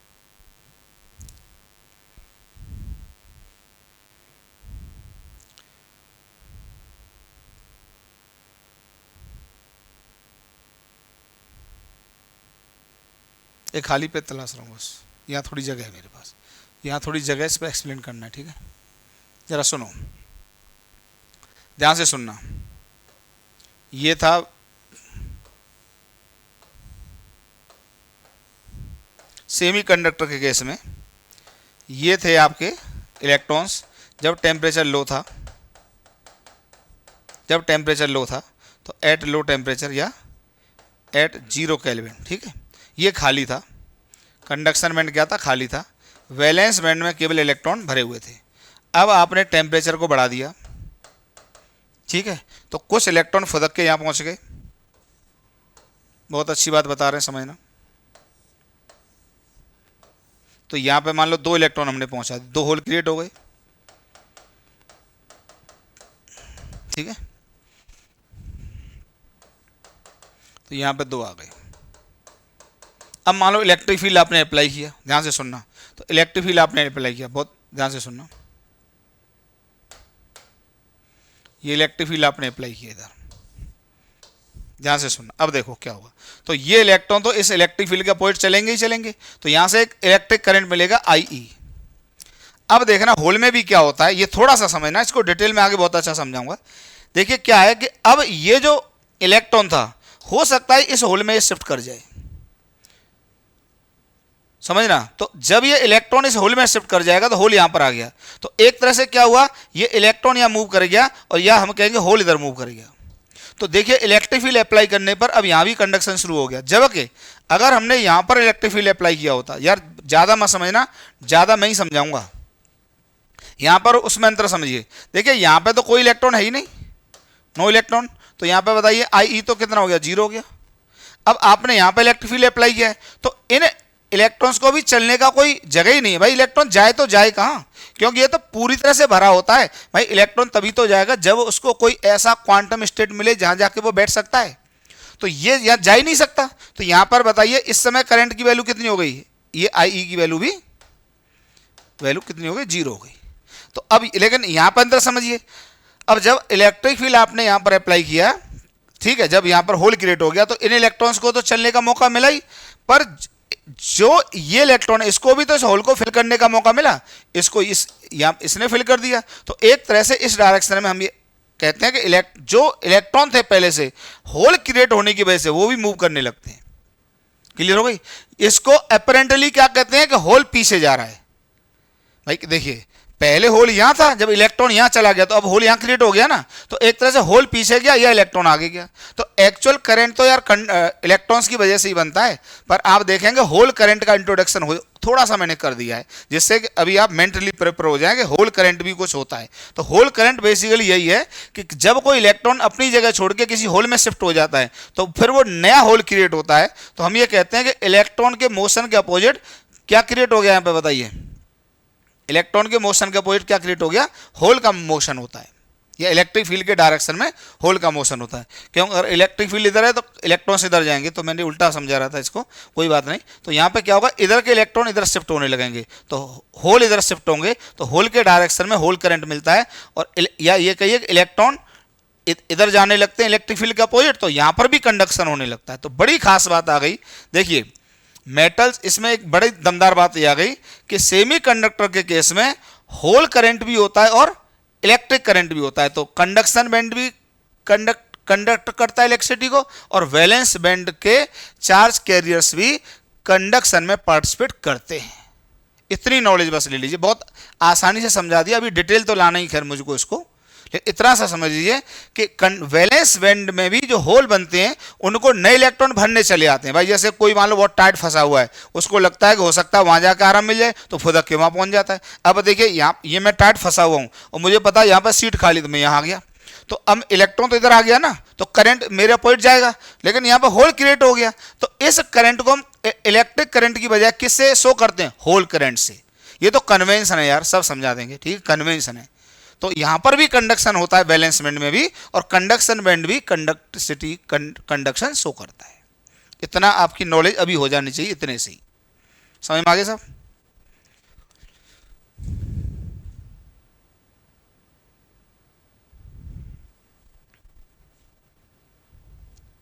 एक खाली पे तलाश रहा हूँ बस, यहाँ थोड़ी जगह है मेरे पास, यहाँ थोड़ी जगह है, इस पर एक्सप्लेन करना है, ठीक है। जरा सुनो, ध्यान से सुनना। ये था सेमी कंडक्टर के केस में, ये थे आपके इलेक्ट्रॉन्स जब टेम्परेचर लो था, जब टेम्परेचर लो था, तो एट लो टेम्परेचर या एट 0 केल्विन, ठीक है, ये खाली था। कंडक्शन बैंड क्या था, खाली था। वैलेंस बैंड में केवल इलेक्ट्रॉन भरे हुए थे। अब आपने टेम्परेचर को बढ़ा दिया, ठीक है, तो कुछ इलेक्ट्रॉन फुदक के यहाँ पहुँच गए। बहुत अच्छी बात बता रहे हैं, समझना। तो यहाँ पे मान लो 2 इलेक्ट्रॉन हमने पहुँचा दिए, 2 होल क्रिएट हो गए, ठीक है। तो यहाँ पे 2 आ गए। अब मान लो इलेक्ट्रिक फील्ड आपने अप्लाई किया, ध्यान से सुनना। तो इलेक्ट्रिक फील्ड आपने अप्लाई किया, बहुत ध्यान से सुनना, ये इलेक्ट्रिक फील्ड आपने अप्लाई किया इधर, ध्यान से सुनना। अब देखो क्या होगा, तो ये इलेक्ट्रॉन तो इस इलेक्ट्रिक फील्ड के अपोजिट चलेंगे ही चलेंगे, तो यहाँ से एक इलेक्ट्रिक करंट मिलेगा IE। अब देखना होल में भी क्या होता है, ये थोड़ा सा समझना, इसको डिटेल में आगे बहुत अच्छा समझाऊंगा। देखिए क्या है कि अब ये जो इलेक्ट्रॉन था, हो सकता है इस होल में ये शिफ्ट कर जाए, समझना। तो जब ये इलेक्ट्रॉन इस होल में शिफ्ट कर जाएगा तो होल यहां पर आ गया, तो एक तरह से क्या हुआ, ये इलेक्ट्रॉन यहां मूव कर गया और या हम कहेंगे होल इधर मूव कर गया। तो देखिए इलेक्ट्रिक फील्ड अप्लाई करने पर अब यहां भी कंडक्शन शुरू हो गया, जबकि अगर हमने यहां पर इलेक्ट्रिक फील्ड अप्लाई किया होता, यार ज्यादा मत समझना, ज्यादा मैं ही समझाऊंगा, यहां पर उसमें अंतर समझिए। देखिए यहां पर तो कोई इलेक्ट्रॉन है ही नहीं, नो इलेक्ट्रॉन, तो यहां पर बताइए IE तो कितना हो गया, 0 हो गया। अब आपने यहां पर इलेक्ट्रिक फील्ड अप्लाई किया है, तो इन इलेक्ट्रॉन्स को भी चलने का कोई जगह ही नहीं है भाई, इलेक्ट्रॉन जाए तो जाए कहाँ, क्योंकि ये तो पूरी तरह से भरा होता है भाई। इलेक्ट्रॉन तभी तो जाएगा जब उसको कोई ऐसा क्वांटम स्टेट मिले जहां जाके वो बैठ सकता है, तो ये यहाँ जा ही नहीं सकता। तो यहां पर बताइए इस समय करंट की वैल्यू कितनी हो गई, ये IE की वैल्यू भी कितनी हो गई, 0 हो गई। तो अब लेकिन यहां पर अंदर समझिए, अब जब इलेक्ट्रिक फील्ड आपने यहां पर अप्लाई किया, ठीक है, जब यहां पर होल क्रिएट हो गया तो इन इलेक्ट्रॉन्स को तो चलने का मौका मिला ही, पर जो ये इलेक्ट्रॉन है इसको भी तो इस होल को फिल करने का मौका मिला, इसको इसने फिल कर दिया। तो एक तरह से इस डायरेक्शन में हम ये कहते हैं कि जो इलेक्ट्रॉन थे पहले से, होल क्रिएट होने की वजह से वो भी मूव करने लगते हैं। क्लियर हो गई। इसको अपेरेंटली क्या कहते हैं कि होल पीछे जा रहा है। भाई देखिए पहले होल यहाँ था, जब इलेक्ट्रॉन यहाँ चला गया तो अब होल यहाँ क्रिएट हो गया ना, तो एक तरह से होल पीछे गया या इलेक्ट्रॉन आगे गया। तो एक्चुअल करंट तो यार इलेक्ट्रॉन्स की वजह से ही बनता है, पर आप देखेंगे होल करंट का इंट्रोडक्शन हो थोड़ा सा मैंने कर दिया है, जिससे कि अभी आप मेंटली प्रिपेयर हो जाएंगे होल करंट भी कुछ होता है। तो होल करंट बेसिकली यही है कि जब कोई इलेक्ट्रॉन अपनी जगह छोड़ के किसी होल में शिफ्ट हो जाता है तो फिर वो नया होल क्रिएट होता है। तो हम ये कहते हैं कि इलेक्ट्रॉन के मोशन के अपोजिट क्या क्रिएट हो गया, यहाँ पे बताइए, इलेक्ट्रॉन के मोशन के अपोजिट क्या क्रिएट हो गया, होल का मोशन होता है, या इलेक्ट्रिक फील्ड के डायरेक्शन में होल का मोशन होता है। क्यों, अगर इलेक्ट्रिक फील्ड इधर है तो इलेक्ट्रॉन्स इधर जाएंगे, तो मैंने उल्टा समझा रहा था इसको, कोई बात नहीं। तो यहाँ पे क्या होगा, इधर के इलेक्ट्रॉन इधर शिफ्ट होने लगेंगे, तो होल इधर शिफ्ट होंगे, तो होल के डायरेक्शन में होल करंट मिलता है। और या ये कहिए इलेक्ट्रॉन इधर जाने लगते हैं इलेक्ट्रिक फील्ड के अपोजिट, तो यहाँ पर भी कंडक्शन होने लगता है। तो बड़ी खास बात आ गई, देखिए मेटल्स, इसमें एक बड़ी दमदार बात ये आ गई कि सेमीकंडक्टर के केस में होल करंट भी होता है और इलेक्ट्रिक करंट भी होता है। तो कंडक्शन बैंड भी कंडक्ट करता है इलेक्ट्रिसिटी को, और वैलेंस बैंड के चार्ज कैरियर्स भी कंडक्शन में पार्टिसिपेट करते हैं। इतनी नॉलेज बस ले लीजिए, बहुत आसानी से समझा दिया। अभी डिटेल तो लाना ही खैर मुझको इसको, इतना सा समझ लीजिए कि वैलेंस बैंड में भी जो होल बनते हैं उनको नए इलेक्ट्रॉन भरने चले आते हैं। भाई जैसे कोई मान लो बहुत टाइट फंसा हुआ है, उसको लगता है कि हो सकता है वहां जाकर आराम मिल जाए, तो फुदक के वहां पहुंच जाता है। अब देखिए यहाँ ये मैं टाइट फंसा हुआ हूँ और मुझे पता है यहाँ पर सीट खाली, तो मैं यहाँ आ गया, तो अब इलेक्ट्रॉन तो इधर आ गया ना, तो करंट मेरे अपोजिट जाएगा, लेकिन यहाँ पर होल क्रिएट हो गया। तो इस करंट को हम इलेक्ट्रिक करंट की बजाय किससे शो करते हैं, होल करंट से। ये तो कन्वेंशन है यार, सब समझा देंगे, ठीक है, कन्वेंशन है। तो यहां पर भी कंडक्शन होता है वैलेंस बैंड में भी, और कंडक्शन बैंड भी कंडक्टिविटी कंडक्शन शो करता है। इतना आपकी नॉलेज अभी हो जानी चाहिए, इतने से ही समझ में आगे सब।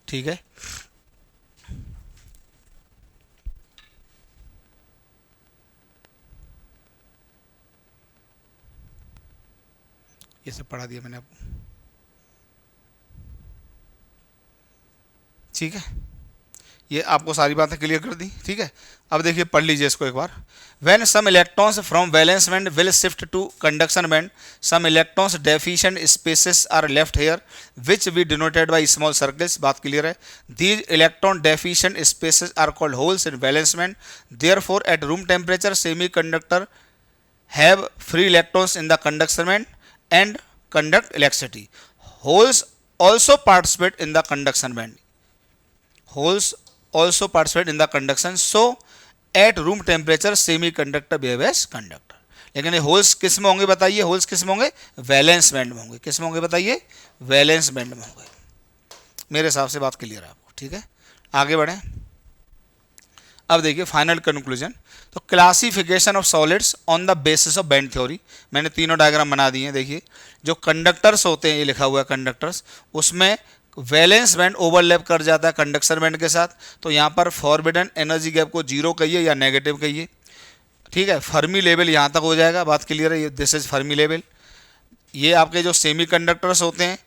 ठीक है, ये सब पढ़ा दिया मैंने आपको, ठीक है, ये आपको सारी बातें क्लियर कर दी, ठीक है। अब देखिए पढ़ लीजिए इसको एक बार। When some electrons from valence band will shift to conduction band, some electrons deficient spaces are left here, which we denoted by small circles। बात क्लियर है। These electron deficient spaces are called holes in valence band. Therefore, at room temperature, semiconductor have free electrons in the conduction band and conduct electricity. Holes also participate in the conduction band. Holes also participate in the conduction. So at room temperature semiconductor behave as conductor. लेकिन ये holes किस में होंगे बताइए, holes किस में होंगे, valence band में होंगे। किस में होंगे बताइए, वैलेंस बैंड में होंगे। मेरे हिसाब से बात क्लियर है आपको, ठीक है, आगे बढ़ें। अब देखिए फाइनल कंक्लूजन। तो classification of solids on the basis of band theory, मैंने तीनों डायग्राम बना दिए हैं। देखिए जो कंडक्टर्स होते हैं, ये लिखा हुआ है कंडक्टर्स, उसमें वैलेंस बैंड ओवरलैप कर जाता है कंडक्शन बैंड के साथ, तो यहाँ पर फॉरबिडन एनर्जी गैप को जीरो कहिए या नेगेटिव कहिए, ठीक है। फर्मी लेवल यहाँ तक हो जाएगा, बात क्लियर है, दिस इज फर्मी लेवल। ये आपके जो सेमीकंडक्टर्स होते हैं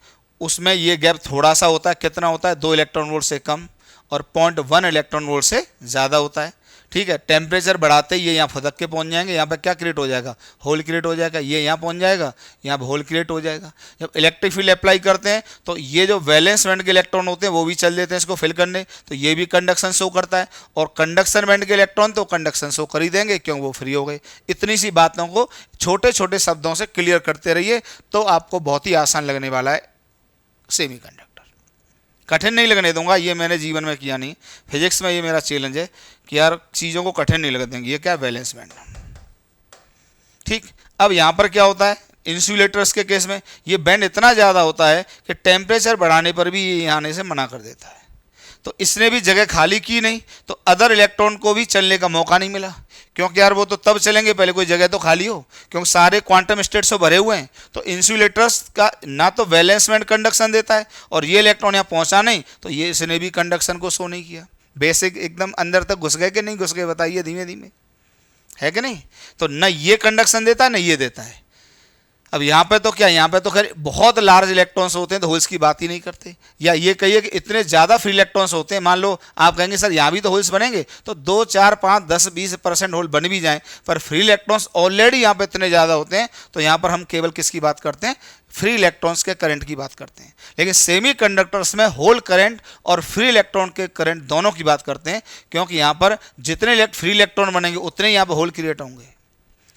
उसमें ये गैप थोड़ा सा होता है, कितना होता है, 2 इलेक्ट्रॉन वोल्ट से कम और 0.1 इलेक्ट्रॉन वोल्ट से ज़्यादा होता है, ठीक है। टेम्परेचर बढ़ाते ही ये यहाँ फदक के पहुँच जाएंगे, यहाँ पर क्या क्रिएट हो जाएगा, होल क्रिएट हो जाएगा, ये यहाँ पहुँच जाएगा, यहाँ पर होल क्रिएट हो जाएगा। जब इलेक्ट्रिक फील्ड अप्लाई करते हैं तो ये जो वैलेंस बैंड के इलेक्ट्रॉन होते हैं वो भी चल देते हैं इसको फिल करने, तो ये भी कंडक्शन शो करता है। और कंडक्शन बैंड के इलेक्ट्रॉन तो कंडक्शन शो कर ही देंगे क्योंकि वो फ्री हो गए। इतनी सी बातों को छोटे छोटे शब्दों से क्लियर करते रहिए तो आपको बहुत ही आसान लगने वाला है सेमीकंडक्टर। कठिन नहीं लगने दूंगा, ये मैंने जीवन में किया नहीं, फिजिक्स में ये मेरा चैलेंज है कि यार चीज़ों को कठिन नहीं लग देंगे। ये क्या, वैलेंस बैंड, ठीक। अब यहाँ पर क्या होता है, इंसुलेटर्स के केस में ये बैंड इतना ज़्यादा होता है कि टेम्परेचर बढ़ाने पर भी ये आने से मना कर देता है। तो इसने भी जगह खाली की नहीं, तो अदर इलेक्ट्रॉन को भी चलने का मौका नहीं मिला, क्योंकि यार वो तो तब चलेंगे पहले कोई जगह तो खाली हो, क्योंकि सारे क्वांटम स्टेट्स से भरे हुए हैं। तो इंसुलेटर्स का ना तो वैलेंस बैंड कंडक्शन देता है और ये इलेक्ट्रॉन यहाँ पहुँचा नहीं, तो ये इसने भी कंडक्शन को शो नहीं किया। बेसिक एकदम अंदर तक घुस गए कि नहीं घुस गए बताइए, धीमे धीमे, है कि नहीं। तो न ये कंडक्शन देता है न ये देता है। अब यहाँ पे तो क्या, यहाँ पे तो खैर बहुत लार्ज इलेक्ट्रॉन्स होते हैं तो होल्स की बात ही नहीं करते, या ये कहिए कि इतने ज़्यादा फ्री इलेक्ट्रॉन्स होते हैं। मान लो आप कहेंगे सर यहाँ भी तो होल्स बनेंगे, तो 2, 4, 5, 10, 20% होल बन भी जाएं, पर फ्री इलेक्ट्रॉन्स ऑलरेडी यहाँ पे इतने ज़्यादा होते हैं, तो यहाँ पर हम केवल किसकी बात करते हैं, फ्री इलेक्ट्रॉन्स के करंट की बात करते हैं। लेकिन सेमीकंडक्टर्स में होल करंट और फ्री इलेक्ट्रॉन के करंट दोनों की बात करते हैं, क्योंकि यहाँ पर जितने फ्री इलेक्ट्रॉन बनेंगे उतने ही यहाँ पर होल क्रिएट होंगे,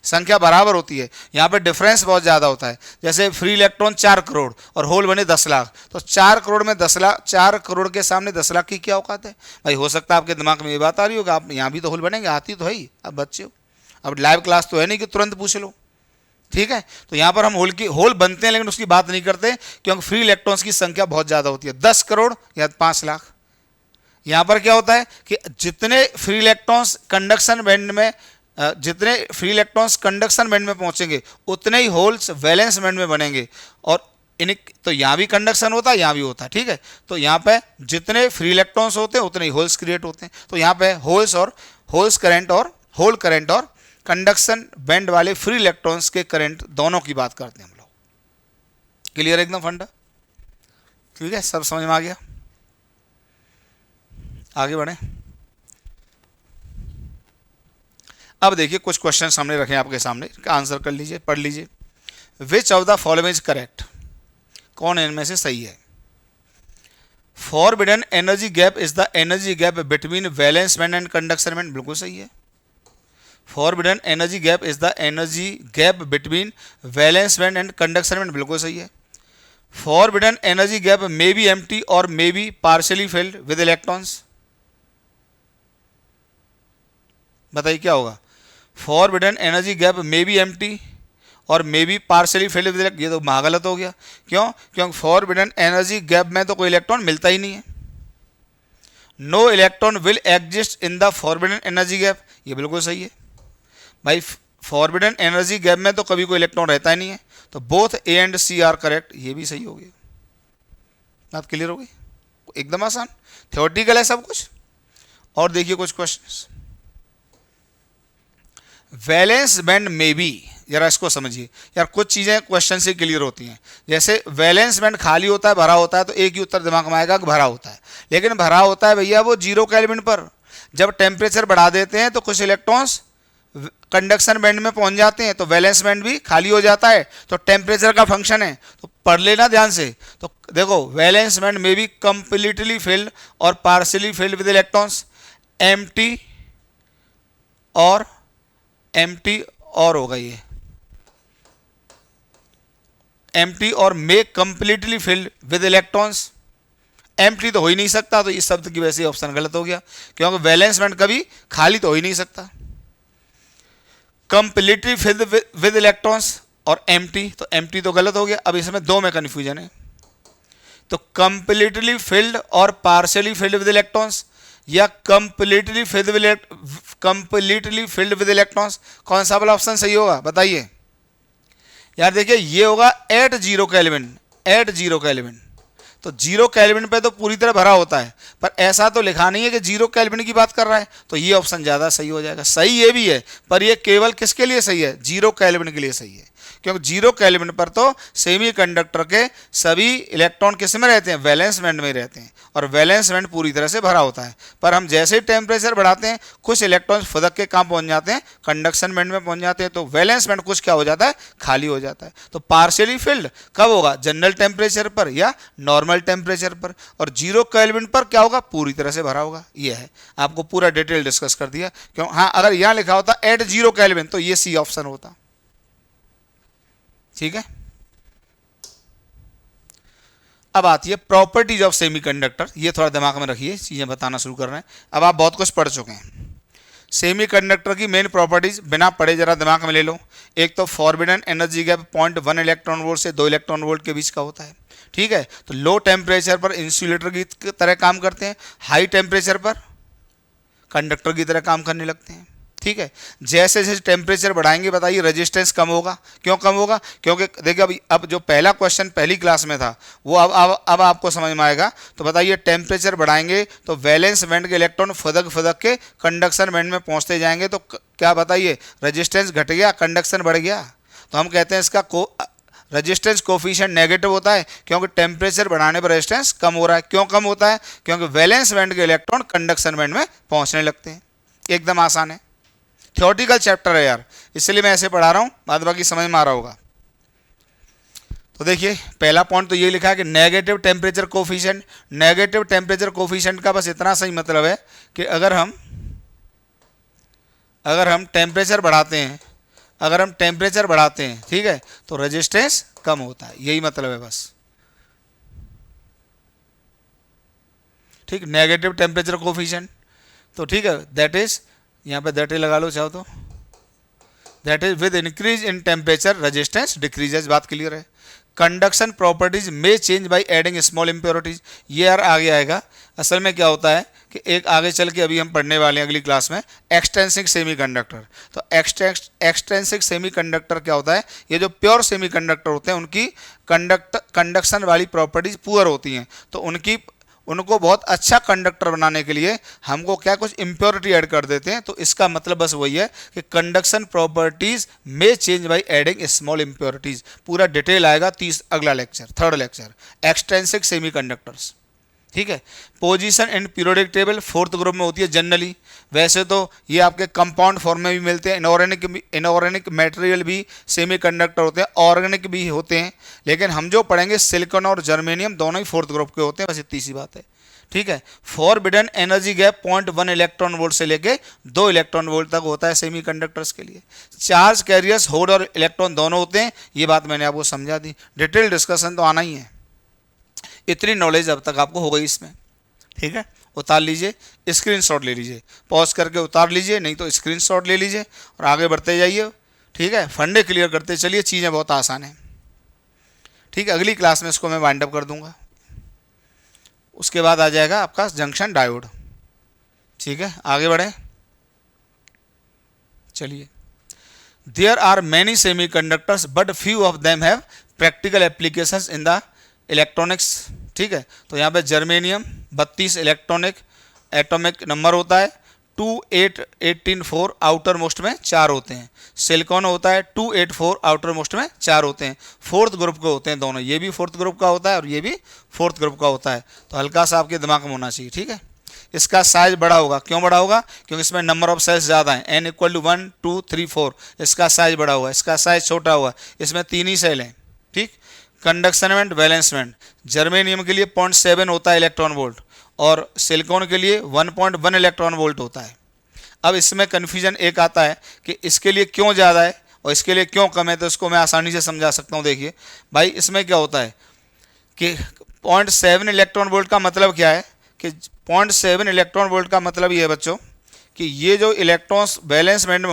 संख्या बराबर होती है। यहाँ पे डिफरेंस बहुत ज़्यादा होता है। जैसे फ्री इलेक्ट्रॉन 4 करोड़ और होल बने 10 लाख, तो 4 करोड़ में 10 लाख, 4 करोड़ के सामने 10 लाख की क्या औकात है भाई। हो सकता है आपके दिमाग में ये बात आ रही होगा, आप यहाँ भी तो होल बनेंगे, आती तो है ही, अब बच्चे हो, अब लाइव क्लास तो है नहीं कि तुरंत पूछ लो, ठीक है। तो यहाँ पर हम होल बनते हैं लेकिन उसकी बात नहीं करते, क्योंकि फ्री इलेक्ट्रॉन्स की संख्या बहुत ज़्यादा होती है, 10 करोड़ या 5 लाख। यहाँ पर क्या होता है कि जितने फ्री इलेक्ट्रॉन्स कंडक्शन बैंड में पहुंचेंगे उतने ही होल्स वैलेंस बैंड में बनेंगे, और तो यहाँ भी कंडक्शन होता है, यहाँ भी होता है, ठीक है। तो यहाँ पे जितने फ्री इलेक्ट्रॉन्स होते हैं उतने ही होल्स क्रिएट होते हैं। तो यहाँ पे होल्स करंट और होल करंट और कंडक्शन बैंड वाले फ्री इलेक्ट्रॉन्स के करंट दोनों की बात करते हैं हम लोग। क्लियर एकदम फंडा, ठीक है, सब समझ में आ गया। आगे बढ़े। अब देखिए कुछ क्वेश्चन हमने रखे आपके सामने, इनका आंसर कर लीजिए, पढ़ लीजिए। Which of the following is correct, कौन इनमें से सही है। Forbidden energy gap is the energy gap between valence band and conduction band, बिल्कुल सही है। Forbidden energy gap is the energy gap between valence band and conduction band, बिल्कुल सही है। Forbidden energy gap may be empty और may be partially filled with electrons, बताइए क्या होगा। Forbidden energy gap may be empty और may be partially filled with electron, ये तो महागलत हो गया। क्यों, क्योंकि फॉरबिडन एनर्जी गैप में तो कोई इलेक्ट्रॉन मिलता ही नहीं है। No electron will exist in the forbidden energy gap, ये बिल्कुल सही है भाई। फॉरबिडन एनर्जी गैप में तो कभी कोई इलेक्ट्रॉन रहता ही नहीं है, तो both A and C are correct, ये भी सही हो गया। बात क्लियर हो गई, एकदम आसान, थ्योरेटिकल है सब कुछ। और देखिए कुछ क्वेश्चन। वैलेंस बैंड में भी, जरा इसको समझिए यार, कुछ चीज़ें क्वेश्चन से क्लियर होती हैं। जैसे वैलेंस बैंड खाली होता है, भरा होता है, तो एक ही उत्तर दिमाग में आएगा कि भरा होता है। लेकिन भरा होता है भैया वो 0 केल्विन पर, जब टेम्परेचर बढ़ा देते हैं तो कुछ इलेक्ट्रॉन्स कंडक्शन बैंड में पहुंच जाते हैं, तो वैलेंस बैंड भी खाली हो जाता है, तो टेम्परेचर का फंक्शन है, तो पढ़ लेना ध्यान से। तो देखो वैलेंस बैंड में भी कंप्लीटली फिल्ड और partially filled with electrons, empty और होगा ये एम्प्टी और may completely filled with electrons. Empty तो हो ही नहीं सकता, तो इस शब्द की वजह से ऑप्शन गलत हो गया, क्योंकि वैलेंस बैंड कभी खाली तो हो ही नहीं सकता। कंप्लीटली फिल्ड विद इलेक्ट्रॉन्स और एम्प्टी, तो एम्प्टी तो गलत हो गया। अब इसमें दो में कन्फ्यूजन है, तो कंप्लीटली फिल्ड और पार्शियली फिल्ड विद इलेक्ट्रॉन्स या कंप्लीटली फिल्ड विद इलेक्ट्रॉन्स, कौन सा वाला ऑप्शन सही होगा बताइए यार। देखिए ये होगा एट 0 केल्विन, तो 0 केल्विन पे तो पूरी तरह भरा होता है, पर ऐसा तो लिखा नहीं है कि 0 केल्विन की बात कर रहा है, तो ये ऑप्शन ज़्यादा सही हो जाएगा। सही ये भी है, पर ये केवल किसके लिए सही है, 0 केल्विन के लिए सही है, क्योंकि 0 केल्विन पर तो सेमीकंडक्टर के सभी इलेक्ट्रॉन किस में रहते हैं, वैलेंस बैंड में रहते हैं, और वैलेंस बैंड पूरी तरह से भरा होता है। पर हम जैसे ही टेम्परेचर बढ़ाते हैं कुछ इलेक्ट्रॉन फुदक के कहाँ पहुंच जाते हैं, कंडक्शन बैंड में पहुंच जाते हैं, तो वैलेंस बैंड कुछ क्या हो जाता है, खाली हो जाता है। तो पार्शियली फिल्ड कब होगा, जनरल टेम्परेचर पर या नॉर्मल टेम्परेचर पर, और 0 केल्विन पर क्या होगा, पूरी तरह से भरा होगा। ये है, आपको पूरा डिटेल डिस्कस कर दिया। क्यों, हाँ अगर यहाँ लिखा होता एट 0 केल्विन तो ये सी ऑप्शन होता, ठीक है। अब आती है प्रॉपर्टीज ऑफ सेमीकंडक्टर, ये थोड़ा दिमाग में रखिए, चीजें बताना शुरू कर रहे हैं। अब आप बहुत कुछ पढ़ चुके हैं। सेमीकंडक्टर की मेन प्रॉपर्टीज बिना पढ़े जरा दिमाग में ले लो। एक तो forbidden energy gap 0.1 electron volt से 2 इलेक्ट्रॉन वोल्ट के बीच का होता है, ठीक है। तो लो टेम्परेचर पर इंसुलेटर की तरह काम करते हैं, हाई टेम्परेचर पर कंडक्टर की तरह काम करने लगते हैं, ठीक है। जैसे जैसे टेम्परेचर बढ़ाएंगे बताइए रेजिस्टेंस कम होगा। क्यों कम होगा, क्योंकि देखिए अभी अब जो पहला क्वेश्चन पहली क्लास में था वो अब आपको समझ में आएगा। तो बताइए टेम्परेचर बढ़ाएंगे तो वैलेंस बैंड के इलेक्ट्रॉन फुदक के कंडक्शन बैंड में पहुंचते जाएंगे, तो क्या बताइए रेजिस्टेंस घट गया, कंडक्शन बढ़ गया। तो हम कहते हैं इसका रेजिस्टेंस कोफिशिएंट नेगेटिव होता है क्योंकि टेम्परेचर बढ़ाने पर रेजिस्टेंस कम हो रहा है। क्यों कम होता है? क्योंकि वैलेंस बैंड के इलेक्ट्रॉन कंडक्शन बैंड में पहुंचने लगते हैं। एकदम आसान है, थ्योरेटिकल चैप्टर है यार, इसलिए मैं ऐसे पढ़ा रहा हूँ, बाद बाकी समझ में आ रहा होगा। तो देखिए पहला पॉइंट तो ये लिखा है कि negative temperature coefficient. Negative temperature coefficient का बस इतना सही मतलब है कि अगर हम टेम्परेचर बढ़ाते हैं, ठीक है, तो रेजिस्टेंस कम होता है, यही मतलब है बस। ठीक, नेगेटिव टेम्परेचर कोफिशिएंट, तो ठीक है, दैट इज, यहाँ पे दैट इज लगा लो चाहो तो, that is with increase in temperature resistance decreases. बात क्लियर है। कंडक्शन प्रॉपर्टीज में change by adding small impurities, ये यार आगे आएगा। असल में क्या होता है कि एक आगे चल के अभी हम पढ़ने वाले हैं अगली क्लास में एक्सटेंसिव सेमीकंडक्टर। तो एक्सटेंसिव सेमीकंडक्टर क्या होता है? ये जो प्योर सेमीकंडक्टर होते हैं उनकी कंडक्शन वाली प्रॉपर्टीज पुअर होती हैं, तो उनको बहुत अच्छा कंडक्टर बनाने के लिए हमको क्या कुछ इम्प्योरिटी ऐड कर देते हैं। तो इसका मतलब बस वही है कि कंडक्शन प्रॉपर्टीज में change by adding small impurities. पूरा डिटेल आएगा अगला lecture, third lecture, extensive semiconductors. ठीक है, position in periodic table fourth group में होती है जनरली। वैसे तो ये आपके कंपाउंड फॉर्म में भी मिलते हैं, इनऑर्गेनिक मटेरियल भी सेमीकंडक्टर होते हैं, ऑर्गेनिक भी होते हैं, लेकिन हम जो पढ़ेंगे सिलिकॉन और जर्मेनियम दोनों ही फोर्थ ग्रुप के होते हैं, बस इतनी सी बात है। ठीक है, forbidden energy gap 0.1 electron volt से लेके 2 इलेक्ट्रॉन वोल्ट तक होता है सेमीकंडक्टर्स के लिए। चार्ज कैरियर्स होल और इलेक्ट्रॉन दोनों होते हैं, ये बात मैंने आपको समझा दी। डिटेल डिस्कशन तो आना ही है, इतनी नॉलेज अब तक आपको हो गई इसमें। ठीक है, उतार लीजिए, स्क्रीनशॉट ले लीजिए, पॉज करके उतार लीजिए, नहीं तो स्क्रीनशॉट ले लीजिए और आगे बढ़ते जाइए। ठीक है, फंडे क्लियर करते चलिए, चीज़ें बहुत आसान हैं। ठीक है, अगली क्लास में इसको मैं वाइंड अप कर दूंगा। उसके बाद आ जाएगा आपका जंक्शन डायोड। ठीक है, आगे बढ़े चलिए। There are many semiconductors but few of them have practical applications in the electronics. ठीक है, तो यहाँ पे जर्मेनियम 32 इलेक्ट्रॉनिक एटॉमिक नंबर होता है, 2, 8, 18, 4 आउटर मोस्ट में 4 होते हैं। सिलिकॉन होता है 2, 8, 4 आउटर मोस्ट में 4 होते हैं। फोर्थ ग्रुप के होते हैं दोनों, ये भी फोर्थ ग्रुप का होता है और ये भी फोर्थ ग्रुप का होता है। तो हल्का सा आपके दिमाग में होना चाहिए। ठीक है, इसका साइज बड़ा होगा। क्यों बड़ा होगा? क्योंकि इसमें नंबर ऑफ सेल्स ज़्यादा हैं, n = 1, 2, 3, 4। इसका साइज बड़ा हुआ, इसका साइज छोटा हुआ, इसमें 3 ही सेल हैं। ठीक, conduction band, valence band, germanium के लिए 0.7 होता है इलेक्ट्रॉन वोल्ट और सिलिकॉन के लिए 1.1 इलेक्ट्रॉन वोल्ट होता है। अब इसमें कन्फ्यूजन एक आता है कि इसके लिए क्यों ज़्यादा है और इसके लिए क्यों कम है, तो इसको मैं आसानी से समझा सकता हूँ। देखिए भाई, इसमें क्या होता है कि 0.7 इलेक्ट्रॉन वोल्ट का मतलब क्या है कि 0.7 इलेक्ट्रॉन वोल्ट का मतलब ये है बच्चों कि ये जो इलेक्ट्रॉन्स बैलेंस बैंड में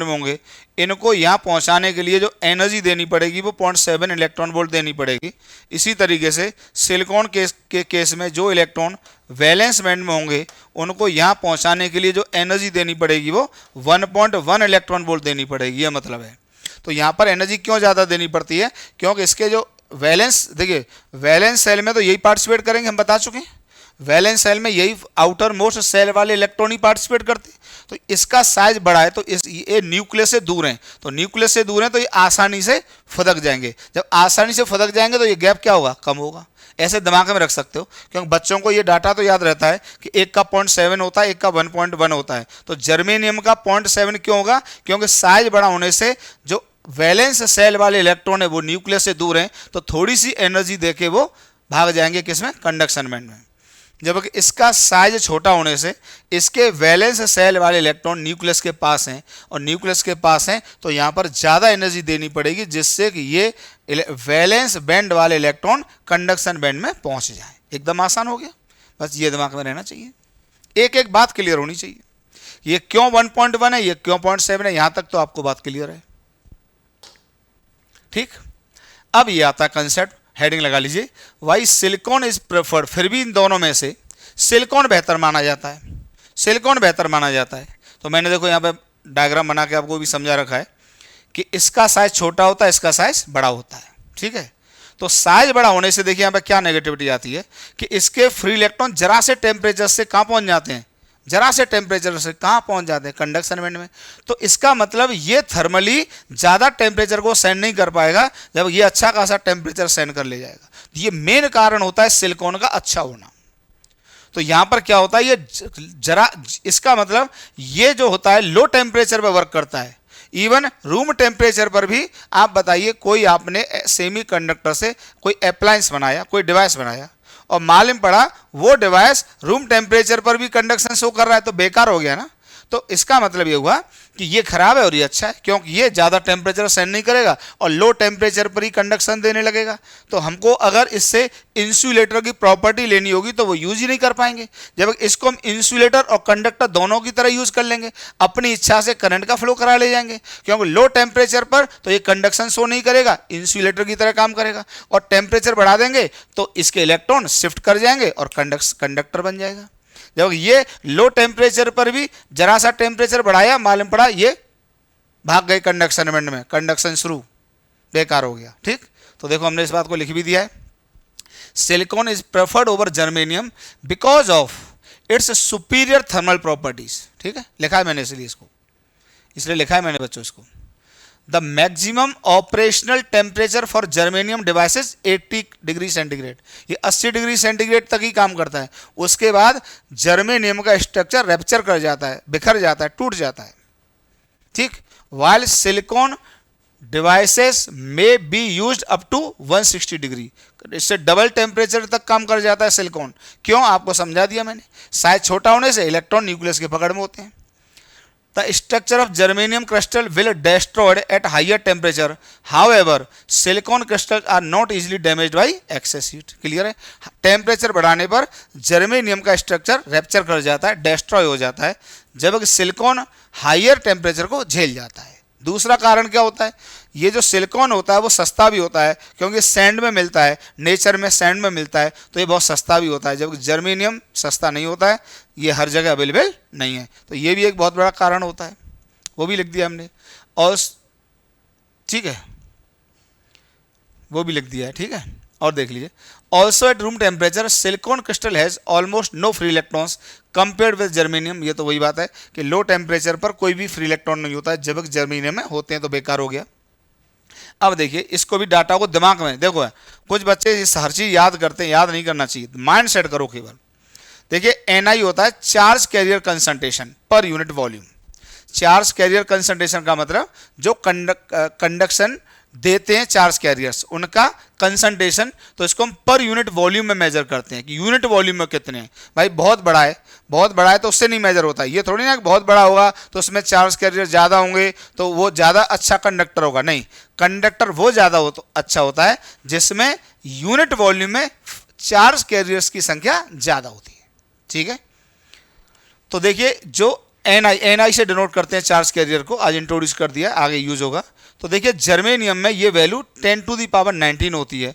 होंगे, इनको यहाँ पहुँचाने के लिए जो एनर्जी देनी पड़ेगी वो 0.7 इलेक्ट्रॉन वोल्ट देनी पड़ेगी। इसी तरीके से सिलिकॉन के केस में जो इलेक्ट्रॉन वैलेंस बैंड में होंगे उनको यहाँ पहुँचाने के लिए जो एनर्जी देनी पड़ेगी वो 1.1 इलेक्ट्रॉन वोल्ट देनी पड़ेगी, ये मतलब है। तो यहाँ पर एनर्जी क्यों ज़्यादा देनी पड़ती है? क्योंकि इसके जो वैलेंस, देखिए वैलेंस सेल में तो यही पार्टिसिपेट करेंगे, हम बता चुके हैं। वैलेंस सेल में यही आउटर मोस्ट सेल वाले इलेक्ट्रॉन ही पार्टिसिपेट करते हैं। तो इसका साइज बड़ा है, तो ये न्यूक्लियस से दूर हैं, तो न्यूक्लियस से दूर हैं तो ये आसानी से फुदक जाएंगे। जब आसानी से फुदक जाएंगे तो ये गैप क्या होगा? कम होगा। ऐसे दिमाग में रख सकते हो, क्योंकि बच्चों को ये डाटा तो याद रहता है कि एक का 0.7 होता है, एक का 1.1 होता है। तो जर्मेनियम का 0.7 क्यों होगा? क्योंकि साइज बड़ा होने से जो वैलेंस सेल वाले इलेक्ट्रॉन है वो न्यूक्लियस से दूर हैं, तो थोड़ी सी एनर्जी देके वो भाग जाएंगे किसमें? कंडक्शन बैंड में। जबकि इसका साइज छोटा होने से इसके वैलेंस सेल वाले इलेक्ट्रॉन न्यूक्लियस के पास हैं, और न्यूक्लियस के पास हैं तो यहाँ पर ज़्यादा एनर्जी देनी पड़ेगी, जिससे कि ये वैलेंस बैंड वाले इलेक्ट्रॉन कंडक्शन बैंड में पहुँच जाए। एकदम आसान हो गया, बस ये दिमाग में रहना चाहिए। एक एक बात क्लियर होनी चाहिए, ये क्यों 1.1 है, ये क्यों 0.7 है, यहाँ तक तो आपको बात क्लियर है। ठीक, अब ये आता है कंसेप्ट, हेडिंग लगा लीजिए, वाई सिलिकॉन इज प्रेफर्ड। फिर भी इन दोनों में से सिलिकॉन बेहतर माना जाता है, सिलिकॉन बेहतर माना जाता है। तो मैंने देखो यहाँ पे डायग्राम बना के आपको भी समझा रखा है कि इसका साइज छोटा होता है, इसका साइज बड़ा होता है। ठीक है, तो साइज बड़ा होने से देखिए यहाँ पे क्या नेगेटिविटी आती है कि इसके फ्री इलेक्ट्रॉन जरा से टेम्परेचर से कहाँ पहुँच जाते हैं? जरा से टेम्परेचर से कहाँ पहुंच जाते हैं, कंडक्शन बैंड में। तो इसका मतलब ये थर्मली ज़्यादा टेम्परेचर को सेंड नहीं कर पाएगा, जब ये अच्छा खासा टेम्परेचर सेंड कर ले जाएगा। तो ये मेन कारण होता है सिलिकॉन का अच्छा होना। तो यहां पर क्या होता है, ये जरा, इसका मतलब ये जो होता है लो टेम्परेचर पर वर्क करता है। इवन रूम टेम्परेचर पर भी आप बताइए, कोई आपने सेमी कंडक्टर से कोई अप्लायंस बनाया, कोई डिवाइस बनाया, और मालूम पड़ा वो डिवाइस रूम टेम्परेचर पर भी कंडक्शन शो कर रहा है, तो बेकार हो गया ना। तो इसका मतलब ये हुआ कि ये खराब है और ये अच्छा है, क्योंकि ये ज़्यादा टेम्परेचर सेंड नहीं करेगा और लो टेम्परेचर पर ही कंडक्शन देने लगेगा। तो हमको अगर इससे इंसुलेटर की प्रॉपर्टी लेनी होगी तो वो यूज ही नहीं कर पाएंगे। जब इसको हम इंसुलेटर और कंडक्टर दोनों की तरह यूज कर लेंगे, अपनी इच्छा से करंट का फ्लो करा ले जाएंगे, क्योंकि लो टेम्परेचर पर तो ये कंडक्शन शो नहीं करेगा, इंसुलेटर की तरह काम करेगा, और टेम्परेचर बढ़ा देंगे तो इसके इलेक्ट्रॉन शिफ्ट कर जाएंगे और कंडक्टर बन जाएगा। जब ये लो टेम्परेचर पर भी जरा सा टेम्परेचर बढ़ाया, मालूम पड़ा ये भाग गए कंडक्शन बैंड में, कंडक्शन शुरू, बेकार हो गया। ठीक, तो देखो हमने इस बात को लिख भी दिया है। Silicon is preferred over germanium because of its superior thermal properties. ठीक है, लिखा है मैंने इसलिए लिखा है मैंने बच्चों इसको। The maximum operational temperature for germanium devices 80 degree centigrade, ये 80 डिग्री सेंटीग्रेड तक ही काम करता है। उसके बाद जर्मेनियम का स्ट्रक्चर रैप्चर कर जाता है, बिखर जाता है, टूट जाता है। ठीक, वाइल सिलिकॉन डिवाइसेस में be used up to 160 degree, इससे डबल टेम्परेचर तक काम कर जाता है सिलिकॉन। क्यों, आपको समझा दिया मैंने, साइज छोटा होने से इलेक्ट्रॉन न्यूक्लियस के पकड़ में होते हैं। The structure of germanium crystal will destroyed at higher temperature. However, silicon crystals are not easily damaged by excess heat. Clear है, टेम्परेचर बढ़ाने पर जर्मेनियम का स्ट्रक्चर रैप्चर कर जाता है, डिस्ट्रॉय हो जाता है, जबकि सिलिकॉन हायर टेम्परेचर को झेल जाता है। दूसरा कारण क्या होता है, ये जो सिलिकॉन होता है वो सस्ता भी होता है, क्योंकि सैंड में मिलता है, नेचर में सैंड में मिलता है, तो ये बहुत सस्ता भी होता है, जबकि जर्मेनियम सस्ता नहीं होता है, ये हर जगह अवेलेबल नहीं है। तो ये भी एक बहुत बड़ा कारण होता है, वो भी लिख दिया हमने। और ठीक है, वो भी लिख दिया है। ठीक है, और देख लीजिए, also at room temperature silicon crystal has almost no free electrons compared with germanium. ये तो वही बात है कि लो टेम्परेचर पर कोई भी फ्री इलेक्ट्रॉन नहीं होता है, जबकि जर्मेनियम में होते हैं, तो बेकार हो गया। अब देखिए, इसको भी डाटा को दिमाग में देखो है, कुछ बच्चे इस हर चीज याद करते हैं, याद नहीं करना चाहिए, माइंड सेट करो केवल। देखिए, एनआई होता है charge carrier concentration per unit volume. Charge carrier concentration का मतलब जो कंडक्शन देते हैं चार्ज कैरियर्स, उनका कंसंट्रेशन, तो इसको हम पर यूनिट वॉल्यूम में मेजर करते हैं कि यूनिट वॉल्यूम में कितने हैं। भाई बहुत बड़ा है तो उससे नहीं मेजर होता। ये थोड़ी ना कि बहुत बड़ा होगा तो उसमें चार्ज कैरियर ज़्यादा होंगे तो वो ज़्यादा अच्छा कंडक्टर होगा, नहीं, कंडक्टर वो ज़्यादा हो तो अच्छा होता है जिसमें यूनिट वॉल्यूम में चार्ज कैरियर्स की संख्या ज़्यादा होती है। ठीक है, तो देखिए, जो एनआई से डिनोट करते हैं चार्ज कैरियर को, आज इंट्रोड्यूस कर दिया, आगे यूज होगा। तो देखिए, जर्मेनियम में ये वैल्यू 10⁻19 होती है,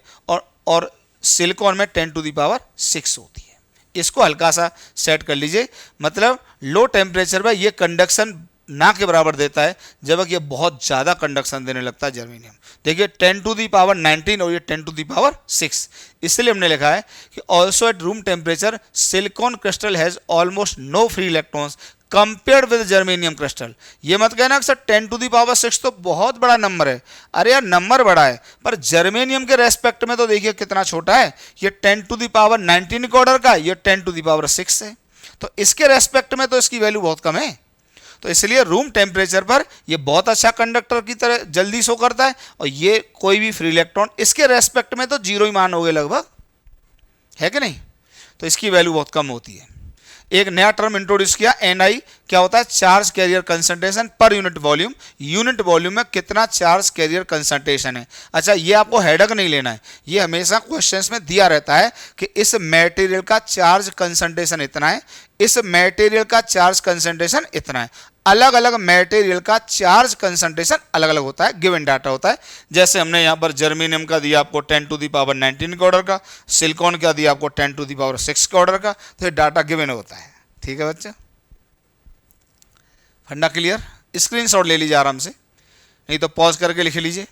और सिलिकॉन में 10⁻6 होती है। इसको हल्का सा सेट कर लीजिए, मतलब लो टेम्परेचर पर ये कंडक्शन ना के बराबर देता है, जबकि ये बहुत ज़्यादा कंडक्शन देने लगता है जर्मेनियम। देखिए, 10⁻19 और ये 10⁻6, इसलिए हमने लिखा है कि also at room temperature silicon crystal has almost no free electrons compared with germanium crystal. ये मत कहना कि सर 10⁻6 तो बहुत बड़ा नंबर है। अरे यार, नंबर बड़ा है, पर जर्मेनियम के रेस्पेक्ट में तो देखिए कितना छोटा है। ये 10⁻19 के ऑर्डर का, ये 10⁻6 है, तो इसके रेस्पेक्ट में तो इसकी वैल्यू बहुत कम है। तो इसलिए रूम टेम्परेचर पर ये बहुत अच्छा कंडक्टर की तरह जल्दी शो करता है, और ये कोई भी फ्री इलेक्ट्रॉन इसके रेस्पेक्ट में तो जीरो ही मान हो गए लगभग, है कि नहीं। तो इसकी वैल्यू बहुत कम होती है। एक नया टर्म इंट्रोड्यूस किया, एनआई क्या होता है, charge carrier concentration per unit volume. Unit volume में कितना चार्ज कैरियर कंसंट्रेशन है। अच्छा, ये आपको हेडक नहीं लेना है, ये हमेशा क्वेश्चंस में दिया रहता है कि इस मटेरियल का चार्ज कंसंट्रेशन इतना है, इस मटेरियल का चार्ज कंसंट्रेशन इतना है। अलग अलग मटेरियल का चार्ज कंसंट्रेशन अलग अलग होता है, गिवन डाटा होता है। जैसे हमने यहाँ पर जर्मेनियम का दिया आपको 10⁻19 के ऑर्डर का, सिलिकॉन का दिया आपको 10⁻6 के ऑर्डर का, तो ये डाटा गिवन होता है। ठीक है बच्चे, फंडा क्लियर। स्क्रीनशॉट ले लीजिए आराम से, नहीं तो पॉज करके लिख लीजिए।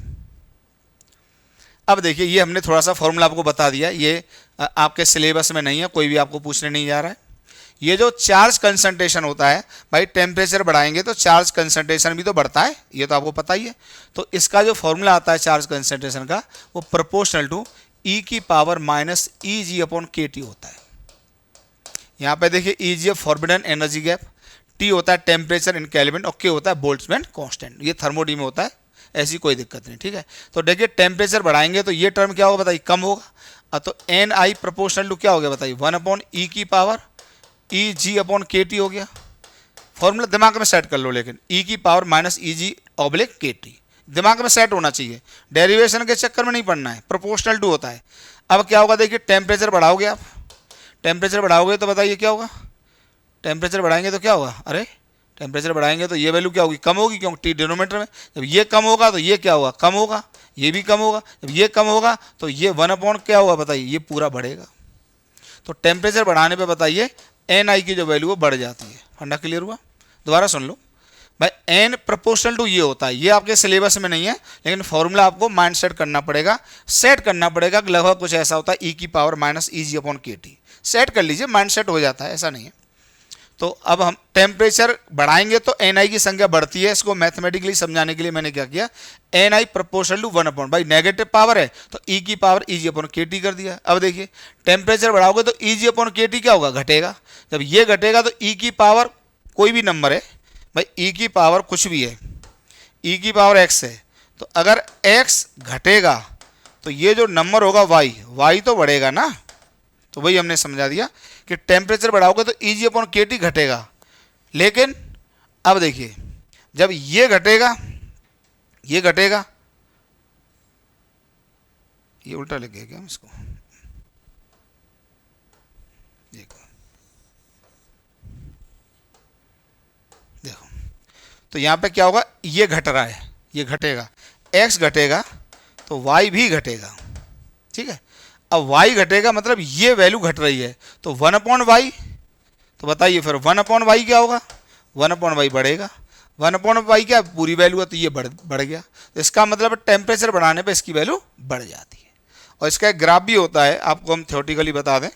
अब देखिए, ये हमने थोड़ा सा फॉर्मूला आपको बता दिया, ये आपके सिलेबस में नहीं है, कोई भी आपको पूछने नहीं जा रहा है। ये जो चार्ज कंसंट्रेशन होता है भाई, टेम्परेचर बढ़ाएंगे तो चार्ज कंसंट्रेशन भी तो बढ़ता है, ये तो आपको पता ही है। तो इसका जो फॉर्मूला आता है चार्ज कंसंट्रेशन का, वो प्रोपोर्शनल टू ई की पावर माइनस ई जी अपॉन के टी होता है। यहाँ पे देखिए ई जी फॉरबिडन एनर्जी गैप, टी होता है टेम्परेचर इन केल्विन और के होता है बोल्ट्जमैन कांस्टेंट, ये थर्मोडी में होता है, ऐसी कोई दिक्कत नहीं, ठीक है। तो देखिए टेम्परेचर बढ़ाएंगे तो ये टर्म क्या होगा बताइए, कम होगा। तो एन आई प्रोपोर्शनल टू क्या हो गया बताइए, 1 अपॉन ई की power E G upon K T हो गया। फॉर्मूला दिमाग में सेट कर लो, लेकिन ई की पावर माइनस ई जी ऑब्लिक के टी दिमाग में सेट होना चाहिए, डेरिवेशन के चक्कर में नहीं पड़ना है, प्रोपोर्शनल टू होता है। अब क्या होगा देखिए, टेम्परेचर बढ़ाओगे आप, टेम्परेचर बढ़ाओगे तो बताइए क्या होगा, टेम्परेचर बढ़ाएंगे तो क्या होगा, अरे टेम्परेचर बढ़ाएंगे तो ये वैल्यू क्या होगी, कम होगी, क्योंकि टी डिनोमीटर में। जब ये कम होगा तो ये क्या होगा, कम होगा, ये भी कम होगा। जब ये कम होगा तो ये 1 अपॉन क्या होगा बताइए, ये पूरा बढ़ेगा। तो टेम्परेचर बढ़ाने पे बताइए एन आई की जो वैल्यू वो बढ़ जाती है। फंडा क्लियर हुआ? दोबारा सुन लो भाई, एन प्रोपोर्शनल टू ये होता है, ये आपके सिलेबस में नहीं है, लेकिन फॉर्मूला आपको माइंड सेट करना पड़ेगा, सेट करना पड़ेगा कि लगभग कुछ ऐसा होता है ई की पावर माइनस ई G upon K T. Set कर लीजिए, माइंड सेट हो जाता है, ऐसा नहीं है। तो अब हम टेम्परेचर बढ़ाएंगे तो एन आई की संख्या बढ़ती है, इसको मैथमेटिकली समझाने के लिए मैंने क्या किया, N I proportional to 1 upon, भाई नेगेटिव पावर है तो ई की power E G upon K T कर दिया। अब देखिए टेम्परेचर बढ़ाओगे तो ई जी अपॉन के टी क्या होगा, घटेगा। जब ये घटेगा तो ई की पावर कोई भी नंबर है भाई, ई की पावर कुछ भी है, ई की पावर एक्स है, तो अगर एक्स घटेगा तो ये जो नंबर होगा वाई, वाई तो बढ़ेगा ना। तो वही हमने समझा दिया कि टेम्परेचर बढ़ाओगे तो ई जी अपॉन के टी घटेगा। लेकिन अब देखिए जब ये घटेगा, ये घटेगा, ये उल्टा लिख गया क्या हम इसको, देखो देखो, तो यहाँ पे क्या होगा, ये घट रहा है, ये घटेगा, एक्स घटेगा तो वाई भी घटेगा, ठीक है। अब y घटेगा मतलब ये वैल्यू घट रही है, तो 1 अपॉन वाई, तो बताइए फिर 1 अपॉन वाई क्या होगा, 1 अपॉन वाई बढ़ेगा, 1 अपॉन वाई क्या पूरी वैल्यू है, तो ये बढ़ गया। तो इसका मतलब टेम्परेचर बढ़ाने पे इसकी वैल्यू बढ़ जाती है। और इसका एक ग्राफ भी होता है, आपको हम थ्योरेटिकली बता दें,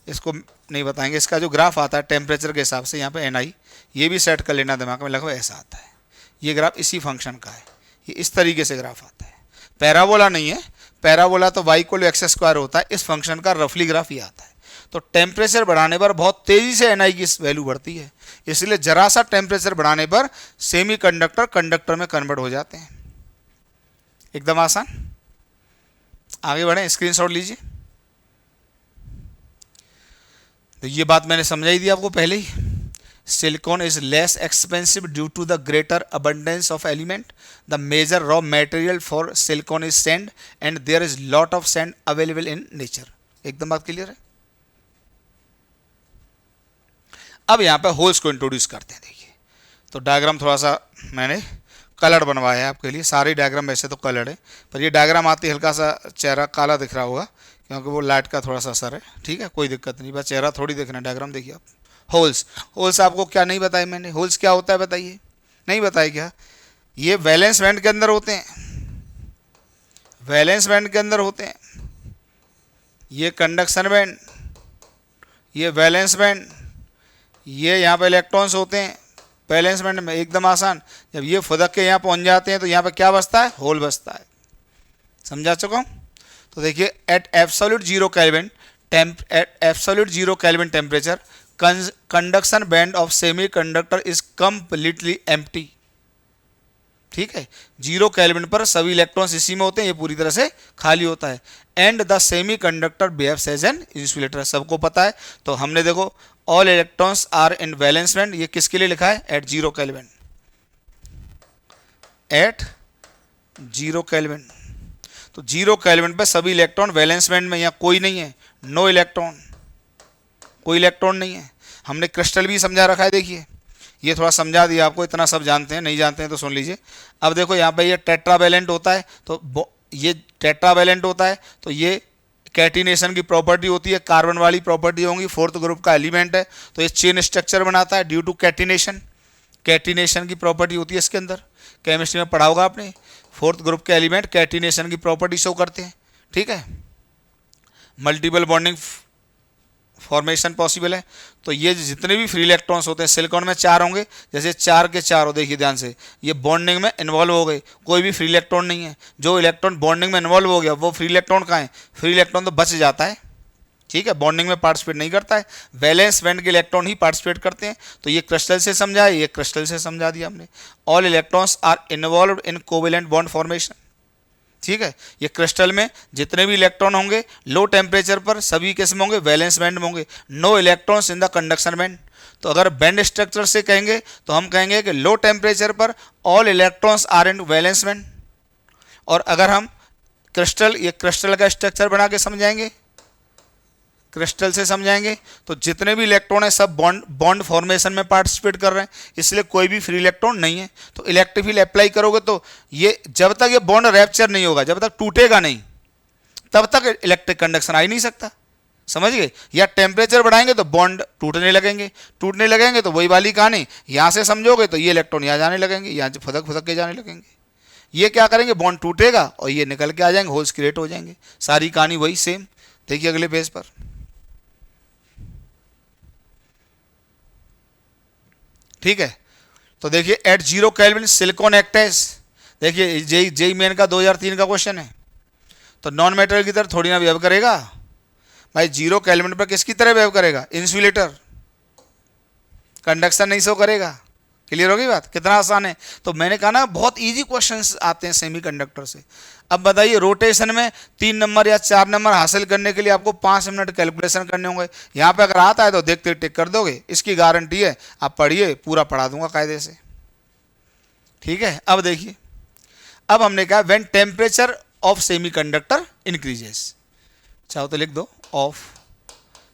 इसको नहीं बताएंगे। इसका जो ग्राफ आता है टेम्परेचर के हिसाब से, यहाँ पे एन आई, ये भी सेट कर लेना दिमाग में, लगभग ऐसा आता है। ये ग्राफ इसी फंक्शन का है, ये इस तरीके से ग्राफ आता है, पैराबोला नहीं है, पैराबोला तो y इक्वल एक्स स्क्वायर होता है, इस फंक्शन का रफली ग्राफ ये आता है। तो टेम्परेचर बढ़ाने पर बहुत तेजी से एन की वैल्यू बढ़ती है, इसलिए जरा सा टेम्परेचर बढ़ाने पर सेमी कंडक्टर कंडक्टर में कन्वर्ट हो जाते हैं। एकदम आसान। आगे बढ़ें, स्क्रीनशॉट लीजिए। तो ये बात मैंने समझाई दी आपको पहले ही, silicon is less expensive due to the greater abundance of element. The major raw material for silicon is sand and there is lot of sand available in nature. एकदम बात क्लियर है। अब यहाँ पे होल्स को इंट्रोड्यूस करते हैं। देखिए तो डायग्राम थोड़ा सा मैंने कलर बनवाया है आपके लिए, सारे डायग्राम वैसे तो कलर है, पर ये डायग्राम आती हल्का सा चेहरा काला दिख रहा होगा क्योंकि वो लाइट का थोड़ा सा असर है, ठीक है, कोई दिक्कत नहीं, बस चेहरा थोड़ी देखना है। डायग्राम देखिए आप, होल्स, होल्स आपको क्या नहीं बताया मैंने, होल्स क्या होता है बताइए, नहीं बताया क्या? ये वैलेंस बैंड के अंदर होते हैं, वैलेंस बैंड के अंदर होते हैं, ये कंडक्शन बैंड, ये वैलेंस बैंड, ये यहाँ पे इलेक्ट्रॉन्स होते हैं वैलेंस बैंड में। एकदम आसान, जब ये फुदक के यहाँ पहुँच जाते हैं तो यहाँ पे क्या बचता है, होल बचता है। समझा चुका हूँ? तो देखिए at absolute zero kelvin at absolute zero kelvin temperature conduction band of semiconductor is completely empty. ठीक है, जीरो केल्विन पर सभी इलेक्ट्रॉन्स इसी में होते हैं, ये पूरी तरह से खाली होता है। And the semiconductor behaves as an insulator, सबको पता है। तो हमने देखो all electrons are in valence band, ये किसके लिए लिखा है, at zero kelvin, at zero kelvin. तो जीरो केल्विन पे सभी इलेक्ट्रॉन वैलेंस बैंड में, यहाँ कोई नहीं है, नो इलेक्ट्रॉन, कोई इलेक्ट्रॉन नहीं है। हमने क्रिस्टल भी समझा रखा है, देखिए ये थोड़ा समझा दिया आपको, इतना सब जानते हैं, नहीं जानते हैं तो सुन लीजिए। अब देखो यहाँ पे ये टेट्रावैलेंट होता है, तो ये टेट्रावैलेंट होता है तो ये कैटिनेशन की प्रॉपर्टी होती है, कार्बन वाली प्रॉपर्टी होंगी, फोर्थ ग्रुप का एलिमेंट है तो ये चेन स्ट्रक्चर बनाता है ड्यू टू कैटिनेशन, कैटिनेशन की प्रॉपर्टी होती है इसके अंदर, केमिस्ट्री में पढ़ा होगा आपने, फोर्थ ग्रुप के एलिमेंट कैटिनेशन की प्रॉपर्टी शो करते हैं। ठीक है, मल्टीपल बॉन्डिंग फॉर्मेशन पॉसिबल है। तो ये जितने भी फ्री इलेक्ट्रॉन्स होते हैं सिलिकॉन में 4 होंगे, जैसे 4 के 4 हो, देखिए ध्यान से, ये बॉन्डिंग में इन्वॉल्व हो गए, कोई भी फ्री इलेक्ट्रॉन नहीं है। जो इलेक्ट्रॉन बॉन्डिंग में इन्वॉल्व हो गया वो फ्री इलेक्ट्रॉन कहाँ है, फ्री इलेक्ट्रॉन तो बच जाता है, ठीक है, बॉन्डिंग में पार्टिसिपेट नहीं करता है, वैलेंस बैंड के इलेक्ट्रॉन ही पार्टिसिपेट करते हैं। तो ये क्रिस्टल से समझा है, ये क्रिस्टल से समझा दिया हमने। All electrons are involved in covalent bond formation, ठीक है। ये क्रिस्टल में जितने भी इलेक्ट्रॉन होंगे लो टेम्परेचर पर सभी किस्म होंगे वैलेंस बैंड में होंगे, no electrons in the conduction band. तो अगर बैंड स्ट्रक्चर से कहेंगे तो हम कहेंगे कि लो टेम्परेचर पर all electrons are in valence band. और अगर हम क्रिस्टल, ये क्रिस्टल का स्ट्रक्चर बना के समझाएंगे, क्रिस्टल से समझाएंगे, तो जितने भी इलेक्ट्रॉन है सब बॉन्ड फॉर्मेशन में पार्टिसिपेट कर रहे हैं, इसलिए कोई भी फ्री इलेक्ट्रॉन नहीं है। तो इलेक्ट्रिक फील्ड अप्लाई करोगे तो ये जब तक ये बॉन्ड रैप्चर नहीं होगा, जब तक टूटेगा नहीं, तब तक इलेक्ट्रिक कंडक्शन आ ही नहीं सकता, समझ गए। या टेम्परेचर बढ़ाएंगे तो बॉन्ड टूटने लगेंगे तो वही वाली कहानी, यहाँ से समझोगे तो ये इलेक्ट्रॉन यहाँ जाने लगेंगे, यहाँ से फुदक फुदक के जाने लगेंगे, ये क्या करेंगे, बॉन्ड टूटेगा और ये निकल के आ जाएंगे, होल्स क्रिएट हो जाएंगे। सारी कहानी वही सेम। देखिए अगले पेज पर, ठीक है। तो देखिए at 0 kelvin silicon act as, देखिए जेई मेन का 2003 का क्वेश्चन है। तो नॉन मेटेरियल की तरह थोड़ी ना बिहेव करेगा भाई, 0 केल्विन पर किसकी तरह बिहेव करेगा, इंसुलेटर, कंडक्शन नहीं शो करेगा। क्लियर होगी बात, कितना आसान है। तो मैंने कहा ना बहुत इजी क्वेश्चंस आते हैं सेमीकंडक्टर से। अब बताइए रोटेशन में 3 नंबर या 4 नंबर हासिल करने के लिए आपको 5 मिनट कैलकुलेशन करने होंगे। यहाँ पे अगर आता है तो देखते टिक कर दोगे, इसकी गारंटी है। आप पढ़िए, पूरा पढ़ा दूंगा कायदे से, ठीक है। अब देखिए, अब हमने कहा when temperature of semiconductor increases, चाहो तो लिख दो ऑफ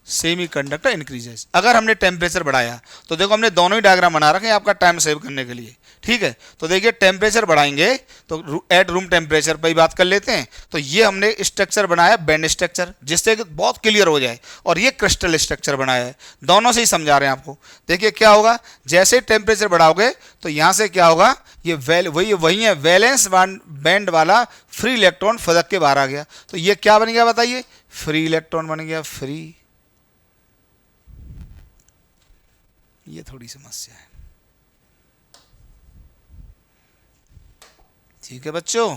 सेमीकंडक्टर इंक्रीजेस। अगर हमने टेम्परेचर बढ़ाया तो देखो हमने दोनों ही डायग्राम बना रखे हैं आपका टाइम सेव करने के लिए, ठीक है। तो देखिए टेम्परेचर बढ़ाएंगे तो एट रूम टेम्परेचर पर ही बात कर लेते हैं। तो ये हमने स्ट्रक्चर बनाया बैंड स्ट्रक्चर, जिससे कि बहुत क्लियर हो जाए, और ये क्रिस्टल स्ट्रक्चर बनाया है, दोनों से ही समझा रहे हैं आपको। देखिए क्या होगा, जैसे टेम्परेचर बढ़ाओगे तो यहाँ से क्या होगा, ये वही है वैलेंस बैंड वाला फ्री इलेक्ट्रॉन फदक के बाहर आ गया। तो ये क्या बन गया बताइए, फ्री इलेक्ट्रॉन बन गया, फ्री। ये थोड़ी समस्या है, ठीक है बच्चों,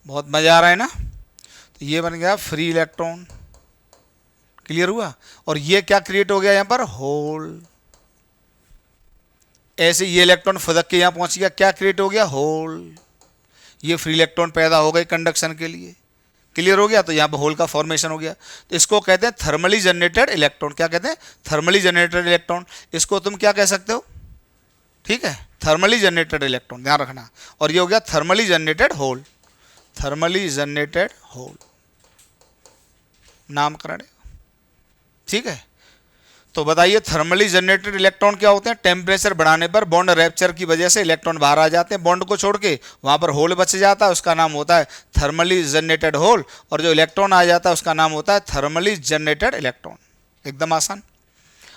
बहुत मजा आ रहा है ना। तो ये बन गया फ्री इलेक्ट्रॉन, क्लियर हुआ। और ये क्या क्रिएट हो गया यहाँ पर, होल। ऐसे ये इलेक्ट्रॉन फुदक के यहाँ पहुंच गया, क्या क्रिएट हो गया, होल। ये फ्री इलेक्ट्रॉन पैदा हो गए कंडक्शन के लिए, क्लियर हो गया। तो यहाँ पर होल का फॉर्मेशन हो गया। तो इसको कहते हैं थर्मली जनरेटेड इलेक्ट्रॉन। क्या कहते हैं, थर्मली जनरेटेड इलेक्ट्रॉन। इसको तुम क्या कह सकते हो, ठीक है, थर्मली जनरेटेड इलेक्ट्रॉन, ध्यान रखना। और ये हो गया thermally generated hole, thermally generated hole नामकरण, ठीक है। तो बताइए थर्मली जनरेटेड इलेक्ट्रॉन क्या होते हैं, टेम्परेचर बढ़ाने पर बॉन्ड रैप्चर की वजह से इलेक्ट्रॉन बाहर आ जाते हैं, बॉन्ड को छोड़ के वहाँ पर होल बच जाता है, उसका नाम होता है थर्मली जनरेटेड होल। और जो इलेक्ट्रॉन आ जाता है उसका नाम होता है थर्मली जनरेटेड इलेक्ट्रॉन। एकदम आसान।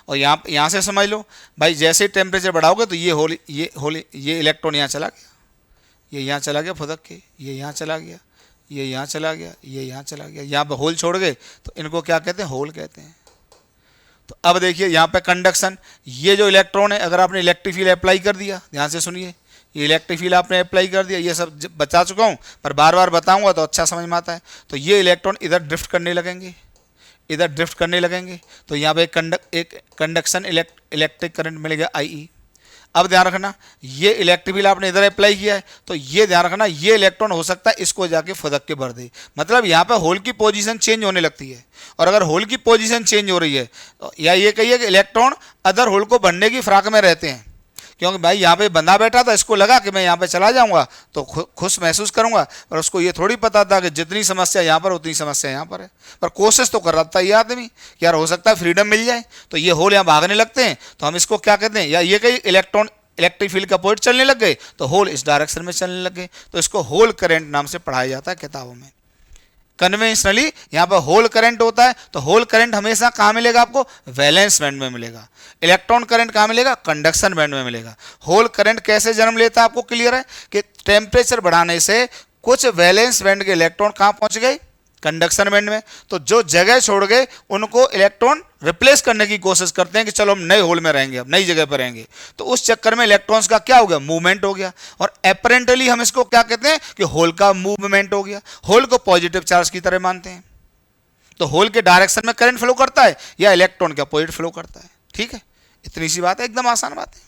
और यहाँ से समझ लो भाई, जैसे ही टेम्परेचर बढ़ाओगे तो ये इलेक्ट्रॉन यहाँ चला गया, ये यहाँ चला गया फुदक के, ये यहाँ चला गया, ये यहाँ चला गया, ये यहाँ चला गया, यहाँ पर होल छोड़ गए तो इनको क्या कहते हैं, होल कहते हैं। तो अब देखिए यहाँ पे कंडक्शन, ये जो इलेक्ट्रॉन है अगर आपने इलेक्ट्रिक फील्ड अप्लाई कर दिया, ध्यान से सुनिए, ये इलेक्ट्रिक फील्ड आपने अप्लाई कर दिया, ये सब बता चुका हूँ पर बार बार बताऊंगा तो अच्छा समझ में आता है। तो ये इलेक्ट्रॉन इधर ड्रिफ्ट करने लगेंगे, इधर ड्रिफ्ट करने लगेंगे। तो यहाँ पे एक कंडक्शन इलेक्ट्रिक करंट मिलेगा IE। अब ध्यान रखना, ये इलेक्ट्रिक फील्ड आपने इधर अप्लाई किया है तो ये ध्यान रखना, ये इलेक्ट्रॉन हो सकता है इसको जाके फुदक के भर दे। मतलब यहाँ पे होल की पोजीशन चेंज होने लगती है। और अगर होल की पोजीशन चेंज हो रही है तो या ये कहिए कि इलेक्ट्रॉन अदर होल को भरने की फ्राक में रहते हैं, क्योंकि भाई यहाँ पे बंदा बैठा था, इसको लगा कि मैं यहाँ पे चला जाऊँगा तो खुश महसूस करूँगा, पर उसको ये थोड़ी पता था कि जितनी समस्या यहाँ पर उतनी समस्या यहाँ पर है। पर कोशिश तो कर रहा था ये आदमी कि यार हो सकता है फ्रीडम मिल जाए। तो ये होल यहाँ भागने लगते हैं तो हम इसको क्या कहते हैं, या ये कहीं इलेक्ट्रॉन इलेक्ट्रिक फील्ड का अपोजिट चलने लग गए तो होल इस डायरेक्शन में चलने लग गए, तो इसको होल करंट नाम से पढ़ाया जाता है किताबों में। कन्वेंशनली यहाँ पर होल करंट होता है, तो होल करंट हमेशा कहाँ मिलेगा आपको, वैलेंस बैंड में मिलेगा। इलेक्ट्रॉन करंट कहाँ मिलेगा, कंडक्शन बैंड में मिलेगा। होल करंट कैसे जन्म लेता है आपको क्लियर है कि टेम्परेचर बढ़ाने से कुछ वैलेंस बैंड के इलेक्ट्रॉन कहाँ पहुँच गए, कंडक्शन बैंड में, तो जो जगह छोड़ गए उनको इलेक्ट्रॉन रिप्लेस करने की कोशिश करते हैं कि चलो हम नए होल में रहेंगे, अब नई जगह पर रहेंगे। तो उस चक्कर में इलेक्ट्रॉन्स का क्या हो गया, मूवमेंट हो गया, और अपेरेंटली हम इसको क्या कहते हैं कि होल का मूवमेंट हो गया। होल को पॉजिटिव चार्ज की तरह मानते हैं। तो होल के डायरेक्शन में करंट फ्लो करता है या इलेक्ट्रॉन का अपोजिट फ्लो करता है। ठीक है, इतनी सी बात है, एकदम आसान बात है।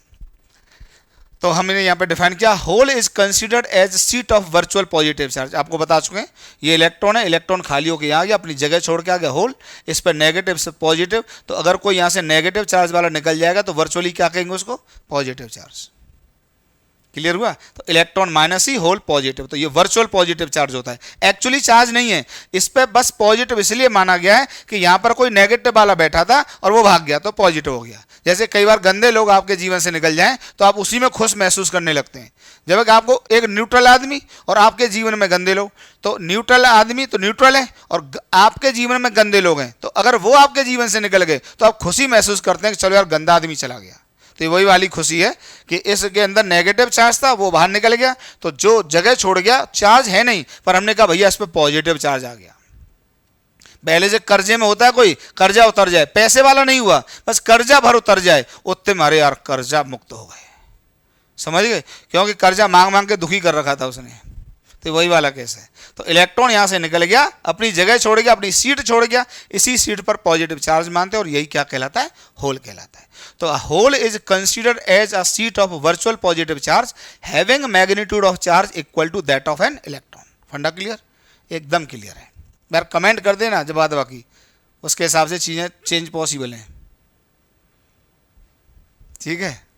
तो हमने यहाँ पे डिफाइन किया, hole is considered as seat of virtual positive charge. आपको बता चुके हैं ये इलेक्ट्रॉन है, इलेक्ट्रॉन खाली होकर यहाँ आ गया, अपनी जगह छोड़ के आ गया होल, इस पर नेगेटिव से पॉजिटिव। तो अगर कोई यहाँ से नेगेटिव चार्ज वाला निकल जाएगा तो वर्चुअली क्या कहेंगे उसको, पॉजिटिव चार्ज। क्लियर हुआ। तो इलेक्ट्रॉन माइनस ही, होल पॉजिटिव, तो ये वर्चुअल पॉजिटिव चार्ज होता है, एक्चुअली चार्ज नहीं है। इस पे बस पॉजिटिव इसलिए माना गया है कि यहाँ पर कोई नेगेटिव वाला बैठा था और वो भाग गया तो पॉजिटिव हो गया। जैसे कई बार गंदे लोग आपके जीवन से निकल जाएं तो आप उसी में खुश महसूस करने लगते हैं। जबकि आपको एक न्यूट्रल आदमी और आपके जीवन में गंदे लोग, तो न्यूट्रल आदमी तो न्यूट्रल है और आपके जीवन में गंदे लोग हैं, तो अगर वो आपके जीवन से निकल गए तो आप खुशी महसूस करते हैं कि चलो यार गंदा आदमी चला गया। तो वही वाली खुशी है कि इसके अंदर नेगेटिव चार्ज था, वो बाहर निकल गया, तो जो जगह छोड़ गया चार्ज है नहीं, पर हमने कहा भैया इस पर पॉजिटिव चार्ज आ गया। पहले से कर्जे में होता है कोई, कर्जा उतर जाए, पैसे वाला नहीं हुआ, बस कर्जा भर उतर जाए, उतने मारे यार कर्जा मुक्त हो गए, समझ गए, क्योंकि कर्जा मांग मांग के दुखी कर रखा था उसने। तो वही वाला केस है। तो इलेक्ट्रॉन यहां से निकल गया, अपनी जगह छोड़ गया, अपनी सीट छोड़ गया, इसी सीट पर पॉजिटिव चार्ज मानते हैं और यही क्या कहलाता है, होल कहलाता है। तो hole is considered as a seat of virtual positive charge having magnitude of charge equal to that of an electron. फंडा क्लियर, एकदम क्लियर है यार। कमेंट कर देना जब बात, बाकी उसके हिसाब से चीजें चेंज पॉसिबल हैं। ठीक है,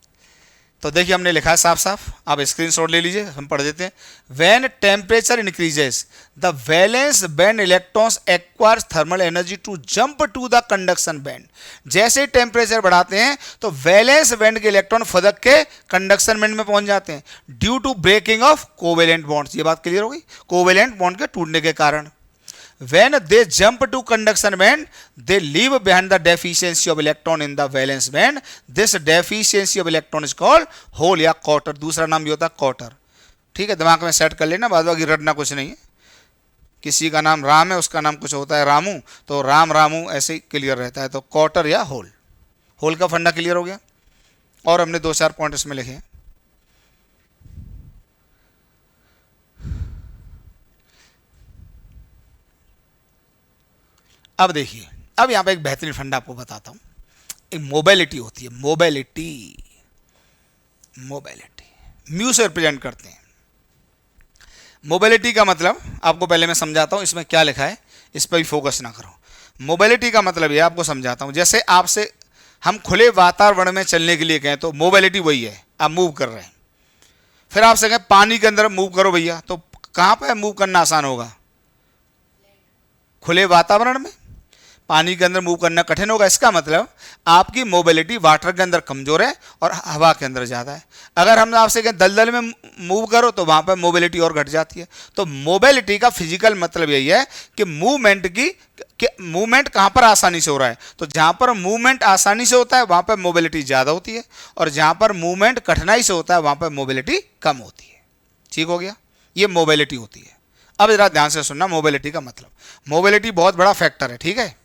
तो देखिए हमने लिखा है साफ साफ, आप स्क्रीनशॉट ले लीजिए, हम पढ़ देते हैं। When temperature increases the valence band electrons acquires thermal energy to jump to the conduction band. जैसे टेम्परेचर बढ़ाते हैं तो वैलेंस बैंड के इलेक्ट्रॉन फदक के कंडक्शन बैंड में पहुंच जाते हैं due to breaking of covalent bonds. ये बात क्लियर हो गई, कोवेलेंट बॉन्ड के टूटने के कारण। When they jump to conduction band, they leave behind the deficiency of electron in the valence band. This deficiency of electron is called hole या quarter। दूसरा नाम भी होता है quarter। ठीक है, दिमाग में सेट कर लेना, बाद बाकी रटना कुछ नहीं है। किसी का नाम राम है, उसका नाम कुछ होता है रामू, तो राम रामू ऐसे ही क्लियर रहता है। तो क्वार्टर या होल, होल का फंडा क्लियर हो गया। और हमने 2-4 पॉइंट इसमें लिखे हैं। अब देखिए, अब यहां पे एक बेहतरीन फंडा आपको बताता हूं। एक मोबिलिटी होती है, मोबिलिटी, मोबिलिटी म्यू से रिप्रेजेंट करते हैं। मोबिलिटी का मतलब आपको पहले मैं समझाता हूं, इसमें क्या लिखा है इस पर भी फोकस ना करो। मोबिलिटी का मतलब ये आपको समझाता हूं, जैसे आपसे हम खुले वातावरण में चलने के लिए कहें तो मोबिलिटी वही है, आप मूव कर रहे हैं। फिर आपसे कहें पानी के अंदर मूव करो भैया, तो कहां पर मूव करना आसान होगा, खुले वातावरण में। पानी के अंदर मूव करना कठिन होगा। इसका मतलब आपकी मोबिलिटी वाटर के अंदर कमजोर है और हवा के अंदर ज़्यादा है। अगर हम आपसे कहें दलदल में मूव करो तो वहाँ पर मोबिलिटी और घट जाती है। तो मोबिलिटी का फिजिकल मतलब यही है कि मूवमेंट कहाँ पर आसानी से हो रहा है। तो जहाँ पर मूवमेंट आसानी से होता है वहाँ पर मोबिलिटी ज़्यादा होती है, और जहाँ पर मूवमेंट कठिनाई से होता है वहाँ पर मोबिलिटी कम होती है। ठीक हो गया, ये मोबिलिटी होती है। अब जरा ध्यान से सुनना, मोबिलिटी का मतलब, मोबिलिटी बहुत बड़ा फैक्टर है। ठीक है,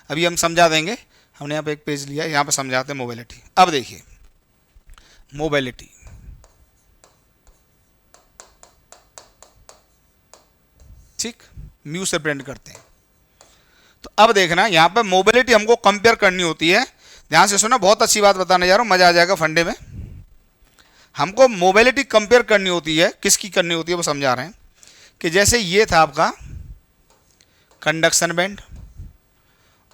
अभी हम समझा देंगे। हमने यहाँ पे एक पेज लिया है, यहाँ पे समझाते हैं मोबिलिटी। अब देखिए मोबिलिटी, ठीक, म्यू से रिप्रेजेंट करते हैं। तो अब देखना यहाँ पे मोबिलिटी हमको कंपेयर करनी होती है। ध्यान से सुना, बहुत अच्छी बात बताने जा रहा हूँ, मजा आ जाएगा फंडे में। हमको मोबिलिटी कंपेयर करनी होती है, किसकी करनी होती है वो समझा रहे हैं। कि जैसे ये था आपका कंडक्शन बैंड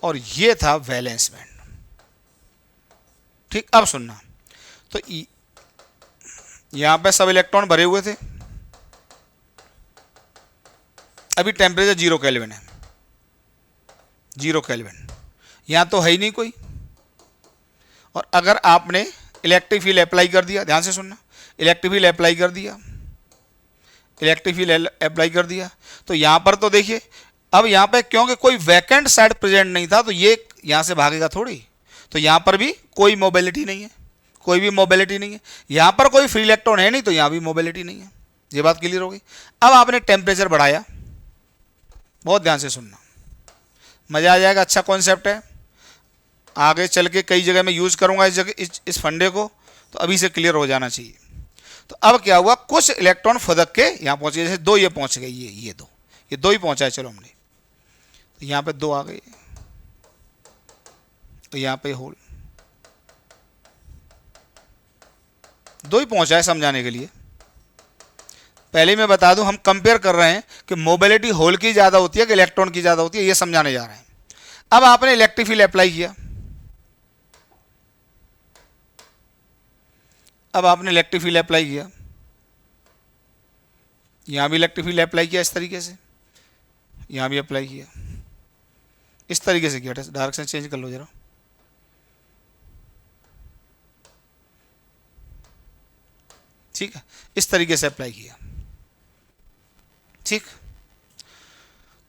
और ये था वैलेंस बैंड। ठीक, अब सुनना, तो यहां पे सब इलेक्ट्रॉन भरे हुए थे। अभी टेम्परेचर 0 केल्विन है, 0 केल्विन, यहां तो है ही नहीं कोई। और अगर आपने इलेक्ट्रिक फील्ड अप्लाई कर दिया, ध्यान से सुनना, इलेक्ट्रिक फील्ड अप्लाई कर दिया, इलेक्ट्रिक फील्ड अप्लाई कर दिया, तो यहां पर तो देखिए, अब यहाँ पे क्योंकि कोई वैकेंट साइड प्रेजेंट नहीं था तो ये यहाँ से भागेगा थोड़ी, तो यहाँ पर भी कोई मोबिलिटी नहीं है, कोई भी मोबिलिटी नहीं है। यहाँ पर कोई फ्री इलेक्ट्रॉन है नहीं तो यहाँ भी मोबिलिटी नहीं है। ये बात क्लियर हो गई। अब आपने टेम्परेचर बढ़ाया, बहुत ध्यान से सुनना, मज़ा आ जाएगा। अच्छा कॉन्सेप्ट है, आगे चल के कई जगह मैं यूज़ करूँगा इस जगह इस फंडे को, तो अभी से क्लियर हो जाना चाहिए। तो अब क्या हुआ, कुछ इलेक्ट्रॉन फुदक के यहाँ पहुँच गए, जैसे दो ये पहुँच गए, ये दो ही पहुँचा है, चलो हमने, तो यहाँ पे दो आ गए, तो यहाँ पे होल दो ही पहुँचा है समझाने के लिए। पहले मैं बता दूं, हम कंपेयर कर रहे हैं कि मोबिलिटी होल की ज़्यादा होती है कि इलेक्ट्रॉन की ज़्यादा होती है, ये समझाने जा रहे हैं। अब आपने इलेक्ट्रिक फील्ड अप्लाई किया, यहाँ भी इलेक्ट्रिक फील्ड अप्लाई किया इस तरीके से, यहाँ भी अप्लाई किया इस तरीके से किया। डायरेक्शन चेंज कर लो जरा, ठीक है, इस तरीके से अप्लाई किया, ठीक।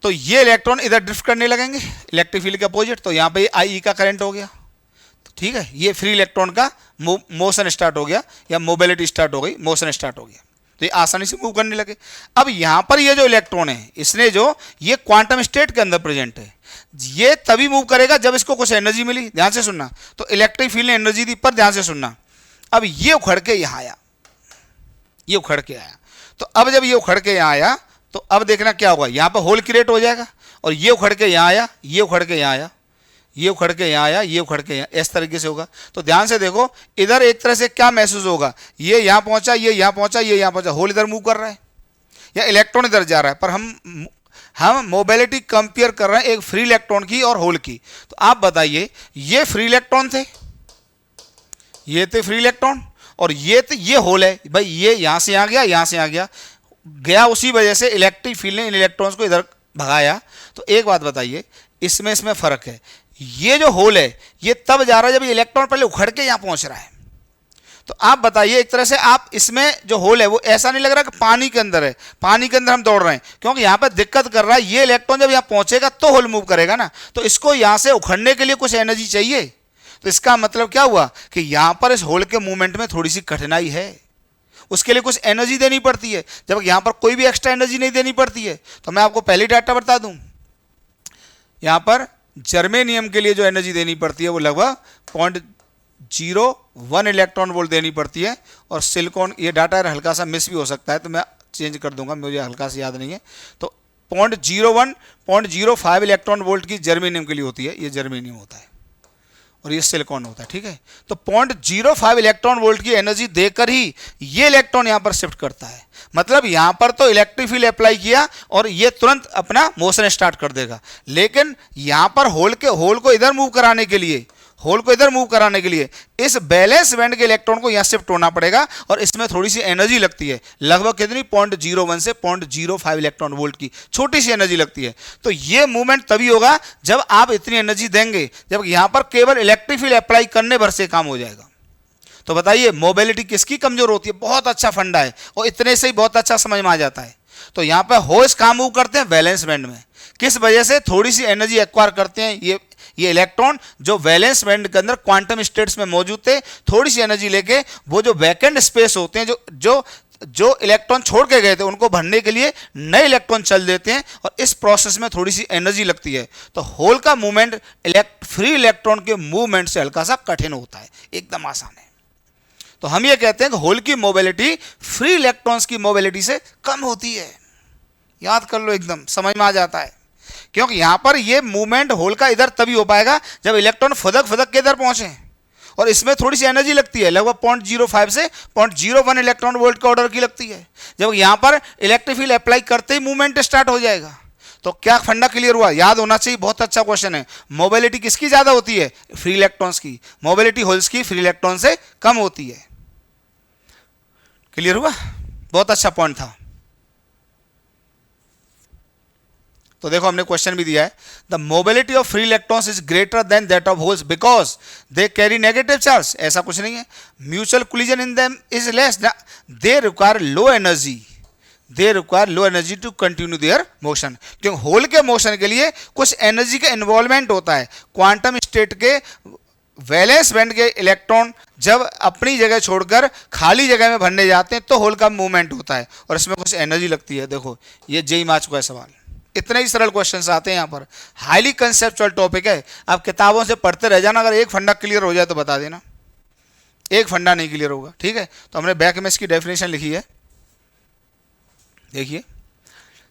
तो ये इलेक्ट्रॉन इधर ड्रिफ्ट करने लगेंगे इलेक्ट्रिक फील्ड के अपोजिट, तो यहाँ पे आई का करंट हो गया, तो ठीक है, ये फ्री इलेक्ट्रॉन का मोशन स्टार्ट हो गया, या मोबिलिटी स्टार्ट हो गई, मोशन स्टार्ट हो गया, तो ये आसानी से मूव करने लगे। अब यहाँ पर ये जो इलेक्ट्रॉन है, इसने जो ये क्वांटम स्टेट के अंदर प्रेजेंट है, ये तभी मूव करेगा जब इसको कुछ एनर्जी मिली। ध्यान से सुनना, तो इलेक्ट्रिक फील्ड ने एनर्जी दी, पर ध्यान से सुनना, अब ये उखड़ के यहाँ आया, ये उखड़ के आया, तो अब जब ये उखड़ के यहाँ आया, तो अब देखना क्या होगा, यहाँ पर होल क्रिएट हो जाएगा, और ये उखड़ के यहाँ आया, ये उखड़ के यहाँ आया, ये उखड़ के यहाँ आया, ये उखड़ के यहाँ, इस तरीके से होगा। तो ध्यान से देखो, इधर एक तरह से क्या महसूस होगा, ये यहाँ पहुँचा, ये यहाँ पहुँचा, ये यहाँ पहुँचा, होल इधर मूव कर रहा है या इलेक्ट्रॉन इधर जा रहा है, पर हम मोबिलिटी कंपेयर कर रहे हैं एक फ्री इलेक्ट्रॉन की और होल की। तो आप बताइए, ये फ्री इलेक्ट्रॉन थे, ये थे फ्री इलेक्ट्रॉन, और ये होल है भाई, ये यहाँ से आ गया, यहाँ से आ गया, उसी वजह से इलेक्ट्रिक फील्ड ने इन इलेक्ट्रॉन्स को इधर भगाया। तो एक बात बताइए, इसमें फर्क है, ये जो होल है ये तब जा रहा है जब ये इलेक्ट्रॉन पहले उखड़ के यहाँ पहुँच रहा है। तो आप बताइए, एक तरह से आप इसमें जो होल है वो ऐसा नहीं लग रहा कि पानी के अंदर है, पानी के अंदर हम दौड़ रहे हैं, क्योंकि यहाँ पर दिक्कत कर रहा है, ये इलेक्ट्रॉन जब यहाँ पहुँचेगा तो होल मूव करेगा ना, तो इसको यहाँ से उखड़ने के लिए कुछ एनर्जी चाहिए। तो इसका मतलब क्या हुआ कि यहाँ पर इस होल के मूवमेंट में थोड़ी सी कठिनाई है, उसके लिए कुछ एनर्जी देनी पड़ती है, जब यहाँ पर कोई भी एक्स्ट्रा एनर्जी नहीं देनी पड़ती है। तो मैं आपको पहले डाटा बता दूं, यहाँ पर जर्मेनियम के लिए जो एनर्जी देनी पड़ती है वो लगभग 0.01 इलेक्ट्रॉन वोल्ट देनी पड़ती है, और सिलिकॉन, ये डाटा हल्का सा मिस भी हो सकता है तो मैं चेंज कर दूंगा, मुझे हल्का सा याद नहीं है, तो 0.01-0.05 इलेक्ट्रॉन वोल्ट की जर्मेनियम के लिए होती है, ये जर्मेनियम होता है और ये सिलिकॉन होता है, ठीक है। तो 0.05 इलेक्ट्रॉन वोल्ट की एनर्जी देकर ही ये इलेक्ट्रॉन यहाँ पर शिफ्ट करता है। मतलब यहाँ पर तो इलेक्ट्रिक फील्ड अप्लाई किया और ये तुरंत अपना मोशन स्टार्ट कर देगा, लेकिन यहाँ पर होल को इधर मूव कराने के लिए इस बैलेंस बैंड के इलेक्ट्रॉन को यहाँ शिफ्ट होना पड़ेगा, और इसमें थोड़ी सी एनर्जी लगती है, लगभग कितनी, 0.01 से 0.05 इलेक्ट्रॉन वोल्ट की छोटी सी एनर्जी लगती है। तो ये मूवमेंट तभी होगा जब आप इतनी एनर्जी देंगे, जब यहाँ पर केवल इलेक्ट्रिक फील्ड अप्लाई करने भर से काम हो जाएगा। तो बताइए, मोबिलिटी किसकी कमजोर होती है? बहुत अच्छा फंडा है और इतने से ही बहुत अच्छा समझ में आ जाता है। तो यहाँ पर होल्स कहाँ मूव करते हैं? वैलेंस बैंड में। किस वजह से? थोड़ी सी एनर्जी एक्वायर करते हैं ये इलेक्ट्रॉन जो वैलेंस बैंड के अंदर क्वांटम स्टेट्स में मौजूद थे, थोड़ी सी एनर्जी लेके वो जो वैकेंट स्पेस होते हैं, जो इलेक्ट्रॉन छोड़ के गए थे, उनको भरने के लिए नए इलेक्ट्रॉन चल देते हैं, और इस प्रोसेस में थोड़ी सी एनर्जी लगती है। तो होल का मूवमेंट फ्री इलेक्ट्रॉन के मूवमेंट से हल्का सा कठिन होता है, एकदम आसान है। तो हम ये कहते हैं कि होल की मोबिलिटी फ्री इलेक्ट्रॉन्स की मोबिलिटी से कम होती है। याद कर लो, एकदम समझ में आ जाता है, क्योंकि यहां पर ये मूवमेंट होल का इधर तभी हो पाएगा जब इलेक्ट्रॉन फुदक के इधर पहुंचे, और इसमें थोड़ी सी एनर्जी लगती है, लगभग 0.05 से 0.01 इलेक्ट्रॉन वोल्ट के ऑर्डर की लगती है। जब यहां पर इलेक्ट्रिक फील्ड अप्लाई करते ही मूवमेंट स्टार्ट हो जाएगा। तो क्या फंडा क्लियर हुआ? याद होना चाहिए, बहुत अच्छा क्वेश्चन है। मोबिलिटी किसकी ज्यादा होती है? फ्री इलेक्ट्रॉन्स की। मोबिलिटी होल्स की फ्री इलेक्ट्रॉन से कम होती है। क्लियर हुआ? बहुत अच्छा पॉइंट था। तो देखो, हमने क्वेश्चन भी दिया है, the mobility of free electrons is greater than that of holes because they carry negative charge. ऐसा कुछ नहीं है। Mutual collision in them is less, they require low energy to continue their motion. क्योंकि hole के motion के लिए कुछ energy का इन्वॉल्वमेंट होता है। क्वांटम स्टेट के वैलेंस बैंड के इलेक्ट्रॉन जब अपनी जगह छोड़कर खाली जगह में भरने जाते हैं तो होल का मूवमेंट होता है, और इसमें कुछ एनर्जी लगती है। देखो, ये जेई आ चुका है सवाल, इतने ही सरल क्वेश्चंस आते हैं यहाँ पर। हाईली कंसेप्चुअल टॉपिक है, आप किताबों से पढ़ते रह जाना, अगर एक फंडा क्लियर हो जाए तो बता देना, एक फंडा नहीं क्लियर होगा, ठीक है। तो हमने बैक में इसकी डेफिनेशन लिखी है, देखिए।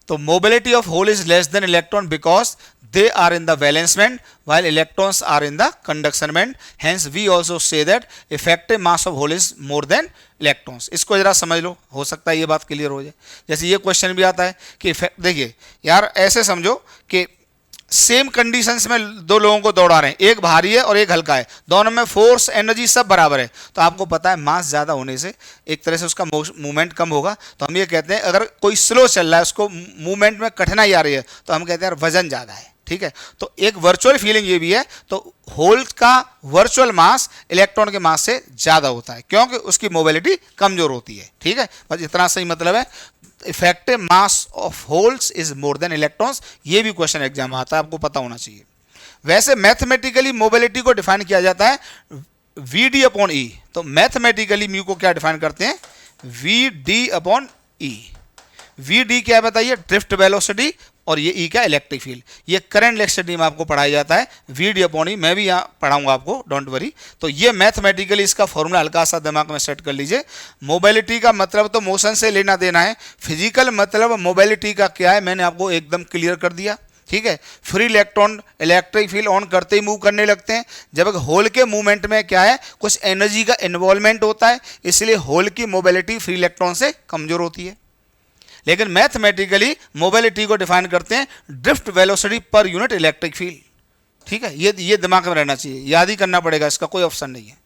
तो mobility of hole is less than electron because they are in the valence band while electrons are in the conduction band, hence we also say that effective mass of hole is more than electrons। इसको जरा समझ लो, हो सकता है ये बात clear हो जाए। जैसे ये क्वेश्चन भी आता है कि देखिए यार, ऐसे समझो कि सेम कंडीशंस में दो लोगों को दौड़ा रहे हैं, एक भारी है और एक हल्का है, दोनों में फोर्स एनर्जी सब बराबर है, तो आपको पता है मास ज़्यादा होने से एक तरह से उसका मूवमेंट कम होगा। तो हम ये कहते हैं अगर कोई स्लो चल रहा है, उसको मूवमेंट में कठिनाई आ रही है, तो हम कहते हैं यार वजन ज़्यादा है, ठीक है। तो एक वर्चुअल फीलिंग ये भी है, तो होल का वर्चुअल मास इलेक्ट्रॉन के मास से ज़्यादा होता है क्योंकि उसकी मोबिलिटी कमजोर होती है, ठीक है। बस इतना सही मतलब है। Effective mass of holes is more than electrons, ये भी क्वेश्चन एग्जाम में आता है, आपको पता होना चाहिए। वैसे मैथमेटिकली मोबिलिटी को डिफाइन किया जाता है वी डी अपॉन ई। तो मैथमेटिकली म्यू को क्या डिफाइन करते हैं, V D upon E. V D क्या है बताइए, ड्रिफ्ट वेलोसिटी, और ये ई क्या, इलेक्ट्रिक फील्ड। ये करंट इलेक्ट्रिसिटी में आपको पढ़ाया जाता है, वी डी अपॉन ई, मैं भी यहाँ पढ़ाऊंगा आपको, डोंट वरी। तो ये मैथमेटिकली इसका फॉर्मूला हल्का सा दिमाग में सेट कर लीजिए। मोबिलिटी का मतलब तो मोशन से लेना देना है, फिजिकल मतलब मोबिलिटी का क्या है मैंने आपको एकदम क्लियर कर दिया, ठीक है। Free electron electric field on करते ही मूव करने लगते हैं, जब होल के मूवमेंट में क्या है, कुछ एनर्जी का इन्वॉल्वमेंट होता है, इसलिए होल की मोबिलिटी फ्री इलेक्ट्रॉन से कमजोर होती है। लेकिन मैथमेटिकली मोबिलिटी को डिफाइन करते हैं drift velocity per unit electric field, ठीक है। ये दिमाग में रहना चाहिए, याद ही करना पड़ेगा, इसका कोई ऑप्शन नहीं है।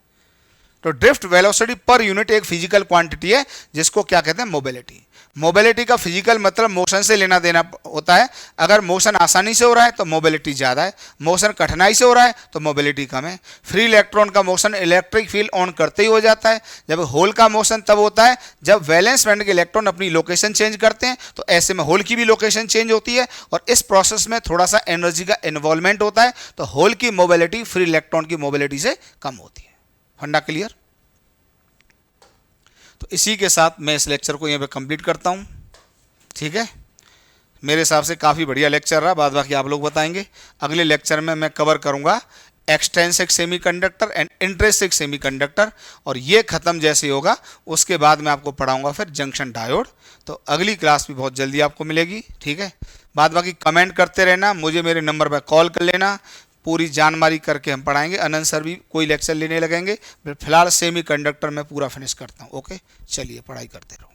तो ड्रिफ्ट वेलोसिटी पर यूनिट एक फिजिकल क्वांटिटी है जिसको क्या कहते हैं, मोबिलिटी। मोबिलिटी का फिजिकल मतलब मोशन से लेना देना होता है। अगर मोशन आसानी से हो रहा है तो मोबिलिटी ज़्यादा है, मोशन कठिनाई से हो रहा है तो मोबिलिटी कम है। फ्री इलेक्ट्रॉन का मोशन इलेक्ट्रिक फील्ड ऑन करते ही हो जाता है, जब होल का मोशन तब होता है जब वैलेंस बैंड के इलेक्ट्रॉन अपनी लोकेशन चेंज करते हैं, तो ऐसे में होल की भी लोकेशन चेंज होती है और इस प्रोसेस में थोड़ा सा एनर्जी का इन्वॉल्वमेंट होता है, तो होल की मोबिलिटी फ्री इलेक्ट्रॉन की मोबिलिटी से कम होती है। फंडा क्लियर? तो इसी के साथ मैं इस लेक्चर को यहाँ पे कंप्लीट करता हूँ, ठीक है। मेरे हिसाब से काफ़ी बढ़िया लेक्चर रहा, बाद बाकी आप लोग बताएंगे। अगले लेक्चर में मैं कवर करूँगा extrinsic semiconductor and intrinsic semiconductor, और ये ख़त्म जैसे होगा उसके बाद मैं आपको पढ़ाऊँगा फिर जंक्शन डायोड। तो अगली क्लास भी बहुत जल्दी आपको मिलेगी, ठीक है। बाद बाकी कमेंट करते रहना, मुझे मेरे नंबर पर कॉल कर लेना, पूरी जानकारी करके हम पढ़ाएंगे। अनंत सर भी कोई लेक्चर लेने लगेंगे, फिलहाल सेमी कंडक्टर में पूरा फिनिश करता हूँ। ओके, चलिए पढ़ाई करते रहो।